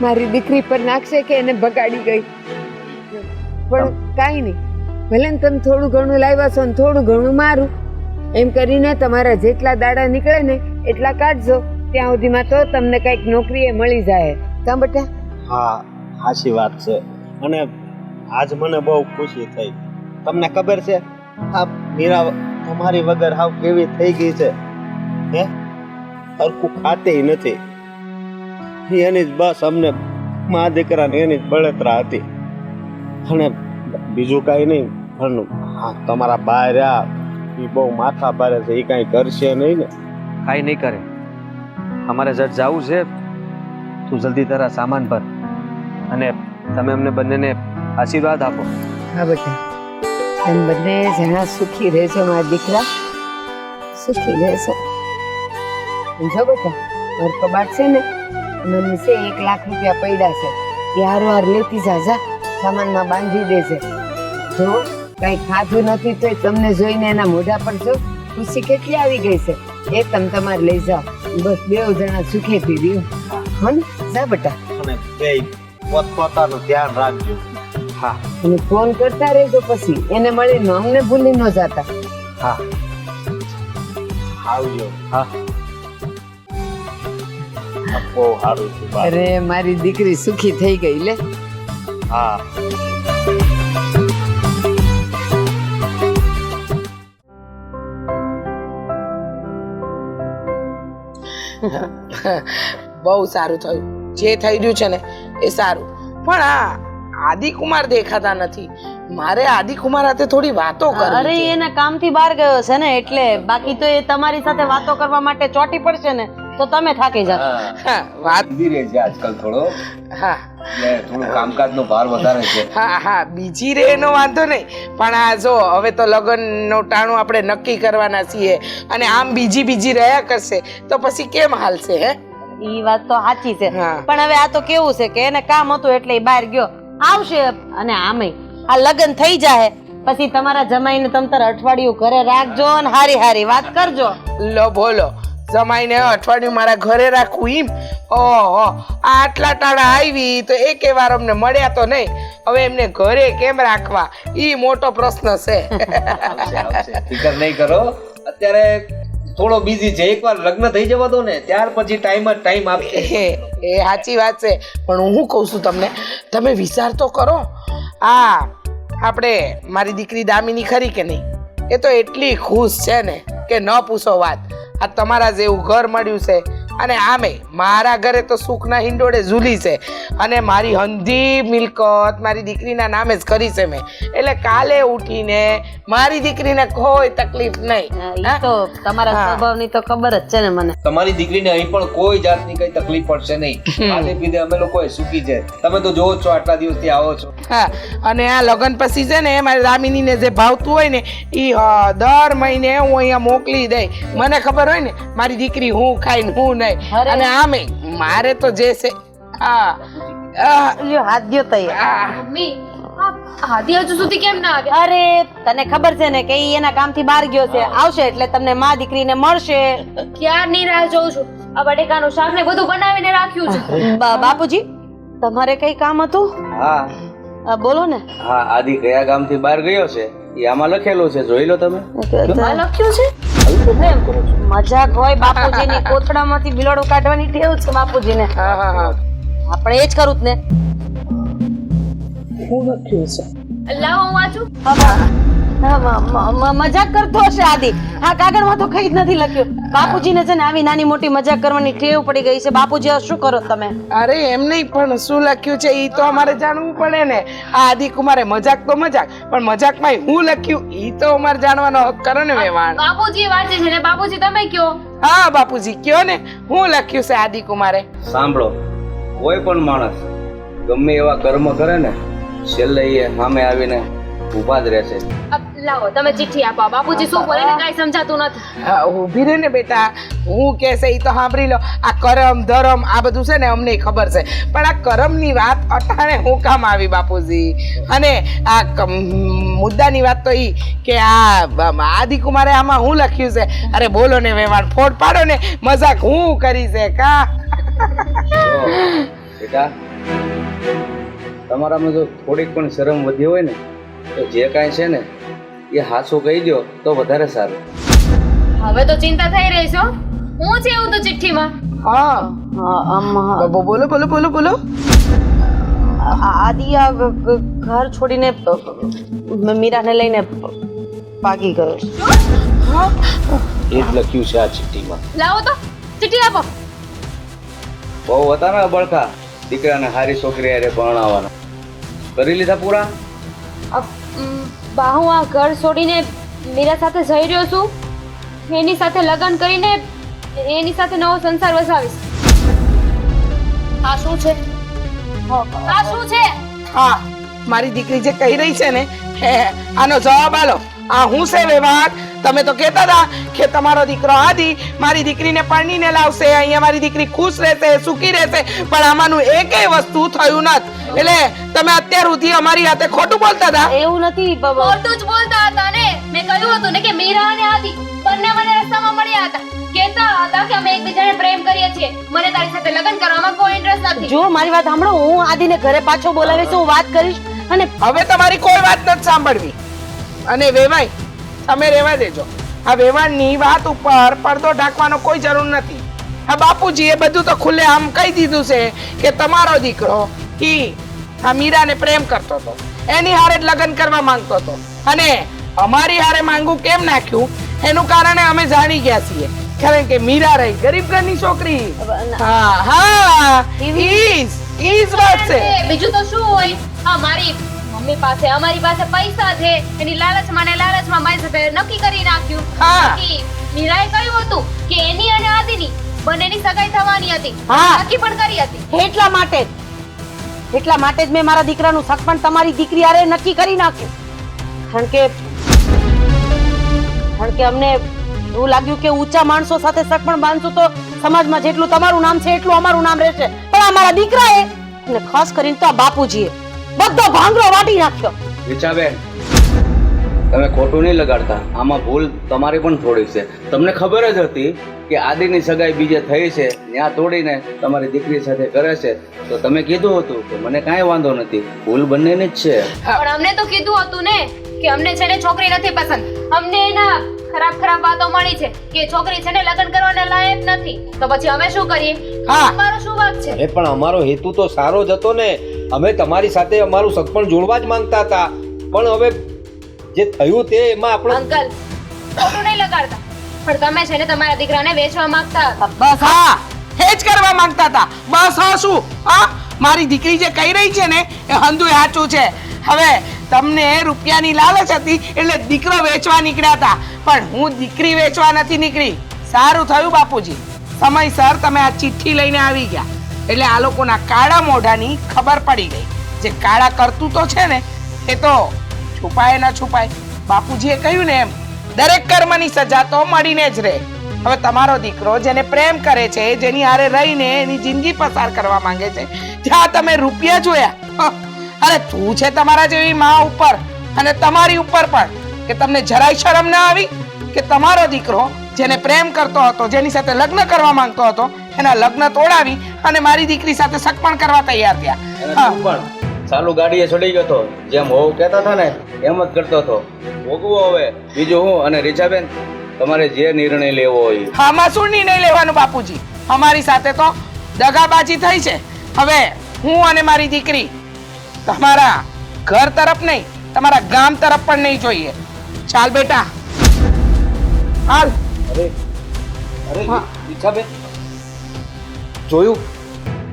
મારી દીકરી પર નાખશે કે એને બગાડી ગઈ. પણ કાંઈ નહીં, ભલે ને તમે થોડું ઘણું લાવ્યા છો ને થોડું ઘણું મારું, એમ કરીને તમારા જેટલા દાડા નીકળે ને એટલા કાઢજો. ત્યાં સુધીમાં તો તમને કઈક નોકરીએ મળી જાય. કાં બેટા? હા સાચી વાત છે. અને આજ મને બહુ ખુશી થઈ. તમને ખબર છે આ મીરા તમારી વગર હાવ કેવી થઈ ગઈ છે? હે, હરખું ખાતી નથી. એની જ બસ અમને મા દીકરાને એની જ બળતરા હતી. અને બીજું કાંઈ નહીં. પણ હા તમારા બા રહ્યા એ બહુ માથા ભારે છે, એ કાંઈ કરશે નહીં ને? કાંઈ નહીં કરે. અમારે જટ જવું છે, તું જલ્દી તારા સામાન ભર અને તમે અમને બંનેને આશીર્વાદ આપો. હા બેટા, તમે બંને જણા સુખી રહેજો મારા દીકરા, સુખી રહેજો. જો બેટા, મારું કબાટ છે ને એમાં નીચે 1 લાખ રૂપિયા પડ્યા છે, એ હારો હાર લેતી જા. સામાનમાં બાંધી દેશે. જો કઈ ખાધું નથી તો તમને જોઈને એના મોઢા પર જો ખુશી કેટલી આવી ગઈ છે. એ તમે તમારે લઈ જાઓ. બસ 2 જણા સુખેથી રહ્યો. હો ને? જા બેટા. અને બેય પોતપોતાનું ધ્યાન રાખજો. હા અને ફોન કરતા રહેજો પછી એને મળીને અમને ભૂલી ન જાતા. હા આવજો. હા બહુ સારું છે બા. અરે મારી દીકરી સુખી થઈ ગઈ લે. હા બહુ સારું થયું. જે થઈ રહ્યું છે ને એ સારું. પણ આ આદિકુમાર દેખાતા નથી. મારે આદિકુમાર સાથે થોડી વાતો અરે કરવી છે. એના કામથી બહાર ગયો છે ને એટલે, બાકી તો એ તમારી સાથે વાતો કરવા માટે ચોટી પડશે ને તો તમે થાકી જાઓ. હા, વાત બીજી રહે છે આજકાલ થોડો, હા એટલે થોડું કામકાજનો ભાર વધારે છે. હા બીજી રે એનો વાંધો નહીં. પણ આ જો હવે તો લગ્નનો ટાણું આપણે નક્કી કરવાના છીએ અને આમ બીજી રહ્યા કરશે તો પછી કેમ હાલશે? હે, ઈ વાત તો સાચી છે. હા. પણ હવે આ તો કેવું છે કે એને કામ હતું એટલે એ બહાર ગયો. આવશે. અને આમે આ લગ્ન થઈ જાય પછી તમારા જમાઈને તમતાર અઠવાડિયું ઘરે રાખજો અને હારી વાત કરજો. લો બોલો, જમાઈને અઠવાડિયું મારા ઘરે રાખવું એમ? ઓહો, આટલા ટાણા આવી તો એકે વાર અમને મળ્યા તો નહીં. હવે એમને ઘરે કેમ રાખવા ઈ મોટો પ્રશ્ન છે. આવશે. ફિકર નહીં કરો, અત્યારે થોડો બિઝી છે. એકવાર લગ્ન થઈ જવા દો ને, ત્યાર પછી ટાઈમ આપશે. એ સાચી વાત છે. પણ હું કહું છું તમને, તમે વિચાર તો કરો. આપણે મારી દીકરી દામિની ખરી કે નહીં, એ તો એટલી ખુશ છે ને કે ન પૂછો વાત. આ તમારા જેવું ઘર મળ્યું છે અને આમે મારા ઘરે તો સુખના હિંડોળે ઝૂલી છે અને મારી હંધી મિલકત મારી દીકરીના નામે જ કરી છે મેં. એટલે કાલે ઉઠીને મારી દીકરીને કોઈ તકલીફ નહીં. ઈ તો તમારા સ્વભાવની તો ખબર જ છે ને મને. તમારી દીકરીને અહીં પણ કોઈ જાતની કઈ તકલીફ પડશે નહીં. ખાધે પીધે અમે લોકો સુખી છે. તમે તો જોવો છો, આટલા દિવસથી આવો છો. હા, અને આ લગ્ન પછી છે ને મારી દામિનીને જે ભાવતું હોય ને એ દર મહિને હું અહીંયા મોકલી દઈ. મને ખબર હોય ને મારી દીકરી હું ખાઈને હું નહીં. અને આમે મારે તો જે છે લ્યો હાથ દ્યો તૈયાર. મમ્મી આદિ હજુ સુધી કેમ ના આવ્યા? અરે તને ખબર છે ને કે ઈ એના કામથી બહાર ગયો છે. આવશે એટલે તમને માં દીકરીને મળશે. ક્યારની રાહ જોઉં છું. આ બટેકાનું શાક ને બધું બનાવીને રાખ્યું છે. બાપુજી તમારે કઈ કામ હતું? હા બોલો ને. હા, આદિ કયા ગામથી બહાર ગયો છે એ આમાં લખેલું છે, જોઈ લો તમે. આ લખ્યું છે? મજાક હોય બાપુજીની. કોથળામાંથી બિલાડું કાઢવાની ટેવ છે બાપુજીને. આપણે એ જ કરું જ ને. હું લખ્યું છે. લાવો હું વાંચું. મજાક કરતો હશે આદિ. હા, કાગળમાં તો કઈ જ નથી લખ્યું. બાપુજીને છે ને આવી નાની મોટી મજાક કરવાની ટેવ પડી ગઈ છે. બાપુજી હવે શું કરો તમે? અરે એમ નહીં, પણ શું લખ્યું છે એ તો અમારે જાણવું પડે ને. આ આદિકુમારે મજાક તો મજાક, પણ મજાકમાં હું લખ્યું એ તો અમારે જાણવાનો હક કરો ને વેવાણ. બાપુજી વાંચે છે ને બાપુજી તમે કયો. હા બાપુજી કયો ને, હું લખ્યું છે આદિકુમારે. સાંભળો, કોઈ પણ માણસ ગમે એવા કર્મ કરે ને, છેલ્લે એ સામે આવીને ઊભા જ રહેશે. લાવો તમે ચિઠ્ઠી આપો. બાપુજી શું બોલે ને કાંઈ સમજાતું નથી. ઊભી રહે ને બેટા, હું કે છે એ તો સાંભળી લો. આ કરમ ધરમ આ બધું છે ને અમને ખબર છે, પણ આ કરમની વાત અટાણે હું કામ આવી બાપુજી? અને આ મુદ્દાની વાત તો ઈ કે આ આદિકુમારે આમાં હું લખ્યું છે. અરે બોલો ને વેવાણ, ફોડ પાડો ને, મજાક હું કરી છે કા? બેટા, તમારામાં જો થોડીક પણ શરમ વધી હોય ને તો જે કાંઈ છે ને એ હાચું કહી દો તો વધારે સારું. હવે તો ચિંતા થઈ રહી છે. હું છે એવું તો ચિઠ્ઠીમાં? હા બોલો બોલો બોલો બોલો. આદિ આ ઘર છોડીને મીરાને લઈને ભાગી ગયો. એ જ લખ્યું છે આ ચિઠ્ઠીમાં. લાવો તો ચિઠ્ઠી આપો. બહુ હતા ને બળખા દીકરાને હારી છોકરી હારે પરણાવવાના. કરી લીધા પૂરા? બા હું આ ઘર છોડીને મીરા સાથે જઈ રહ્યો છું. એની સાથે લગ્ન કરીને એની સાથે નવો સંસાર વસાવીશ. આ શું છે? આ શું છે? હા, મારી દીકરી જે કહી રહી છે ને આનો જવાબ આલો. આ હું છે વેવાણ, તમે તો કહેતા હતા કે તમારો દીકરો આદિ મારી દીકરીને પરણીને લાવશે, અહીંયા મારી દીકરી ખુશ રહેશે, સુખી રહેશે, પણ આમાંનું એકેય વસ્તુ થયું નથી. એટલે તમે અત્યાર સુધી અમારી હાથે ખોટું બોલતા હતા. એવું નથી ખોટું જ બોલતા હતા ને. મેં કહ્યું હતું ને કે મીરા અને આદિ બંને મને રસ્તામાં મળ્યા હતા, કહેતા હતા કે અમે એકબીજાને પ્રેમ કરીએ છીએ, મને તારી સાથે લગ્ન કરવામાં કોઈ ઇન્ટરેસ્ટ નથી. જો મારી વાત સાંભળો, હું આદિને ઘરે પાછો બોલાવીશ, હું વાત કરીશ. અને હવે તમારી કોઈ વાત નથી સાંભળવી. અને વેવાઈ તમે રહેવા દેજો. આ વેવાણની વાત ઉપર પડદો ઢાંકવાનો કોઈ જરૂર નથી. આ બાપુજીએ બધું તો ખુલ્લે આમ કહી દીધું છે કે તમારો દીકરો ઈ આ મીરાને પ્રેમ કરતો હતો, એની હારે જ લગ્ન કરવા માંગતો હતો. અને અમારી હારે માંગવું કેમ નાખ્યું એનું કારણે અમે જાણી ગયા છીએ, કારણ કે મીરા રહી ગરીબ ઘરની છોકરી. હા હા ઈજ વાત છે. બીજું તો શું હોય? હા, મારી મમ્મી પાસે અમારી પાસે પૈસા છે, એની લાલચમાં ને લાલચમાં મારી સાથે નક્કી કરી નાખ્યું. હા. બાકી મીરાએ કહ્યું હતું કે એની અને આદિની બંનેની સગાઈ થવાની હતી, હા. નક્કી પણ કરી હતી. એટલા માટે જ મેં મારા દીકરાનું સગપણ તમારી દીકરી હારે નક્કી કરી નાખ્યું. કારણ કે અમને એવું લાગ્યું કે ઊંચા માણસો સાથે સગપણ બાંધશું તો સમાજમાં જેટલું તમારું નામ છે એટલું અમારું નામ રહેશે. પણ આ મારા દીકરાએ અને ખાસ કરીને તો આ બાપુજીએ બધો ભાંગરો વાટી નાખ્યો. રીચાબેન, તમે ખોટું નહીં લગાડતા. આમાં ભૂલ તમારી પણ થોડી છે. તમને ખબર જ હતી કે આદિની સગાઈ બીજે થઈ છે, ત્યાં તોડીને તમારી દીકરી સાથે કરે છે, તો તમે કીધું હતું કે મને કાંઈ વાંધો નથી, ભૂલ બંનેની જ છે. પણ અમને તો કીધું હતું ને કે અમને છે ને છોકરી નથી પસંદ, અમને એના ખરાબ વાતો મળી છે કે છોકરી છે ને લગ્ન કરવાના લાયક નથી, તો પછી અમે શું કરીએ? હા. અમારો શું વાંક છે? અરે પણ અમારો હેતુ તો સારો જ હતો ને. અમે તમારી સાથે અમારું સગપણ જોડવા જ માંગતા હતા, પણ હવે જે થયું તે એમાં આપણો અંકલ, ખોટું નહીં લગાડતા, પણ તમે છે ને તમારા દીકરાને વેચવા માંગતા હતા. બસ હા, એ જ કરવા માંગતા હતા. બસ હા શું? હા, મારી દીકરી જે કહી રહી છે ને એ હંધુય સાચું છે. હવે તમને રૂપિયાની લાલચ હતી એટલે દીકરો વેચવા નીકળ્યા હતા, પણ હું દીકરી વેચવા નથી નીકળી. સારું થયું બાપુજી, સમયસર તમે આ ચિઠ્ઠી લઈને આવી ગયા, એટલે આ લોકોના કાળા મોઢાની ખબર પડી ગઈ. જે કાળા કરતૂતો છે ને એ તો છુપાય ન છુપાય. બાપુજીએ કહ્યું ને એમ, દરેક કર્મની સજા તો મળીને જ રહે. હવે તમારો દીકરો જેને પ્રેમ કરે છે, જેની હારે રહીને એની જિંદગી પસાર કરવા માંગે છે, જ્યાં તમે રૂપિયા જોયા. અરે તું છે તમારા જેવી માં ઉપર અને તમારી ઉપર પણ, કે તમને જરાય શરમ ના આવી કે તમારો દીકરો જેને પ્રેમ કરતો હતો, જેની સાથે લગ્ન કરવા માંગતો હતો, એના લગ્ન તોડાવી અને મારી દીકરી સાથે સગપણ કરવા તૈયાર થયા. અને તું પણ ચાલુ ગાડીએ ચડી ગયો હતો, જેમ હોવ કહેતા હતા ને એમ જ કરતો હતો. ભોગવો હવે બીજું હું. અને રીચાબેન, તમારે જે નિર્ણય લેવો હોય. આમાં શું નિર્ણય લેવાનું બાપુજી? અમારી સાથે તો દગાબાજી થઈ છે. હવે હું અને મારી દીકરી તમારા ઘર તરફ નહીં, તમારા ગામ તરફ પણ નહીં જોઈએ. ચાલ બેટા, હાલ. અરે રીચાબેન, જોયું?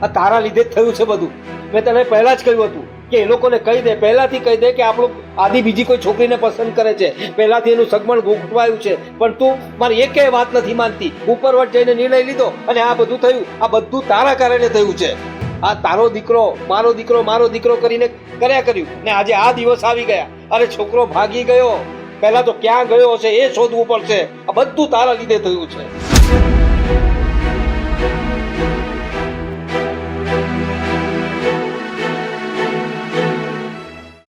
આ તારા લીધે જ થયું છે બધું. મેં તને પહેલા જ કહ્યું હતું કે એ લોકોને કહી દે, પહેલાથી કહી દે કે આપણું આદિ બીજી કોઈ છોકરીને પસંદ કરે છે, પહેલાથી એનું સગમણ ગોઠવાયું છે, પણ તું મારી એકેય વાત નથી માનતી. ઉપરવટ જઈને નિર્ણય લીધો અને આ બધું થયું. આ બધું તારા કારણે થયું છે. આ તારો દીકરો મારો દીકરો કરીને કર્યું ને આજે આ દિવસ આવી ગયા. અરે છોકરો ભાગી ગયો, પહેલા તો ક્યાં ગયો હશે એ શોધવું પડશે. આ બધું તારા લીધે થયું છે.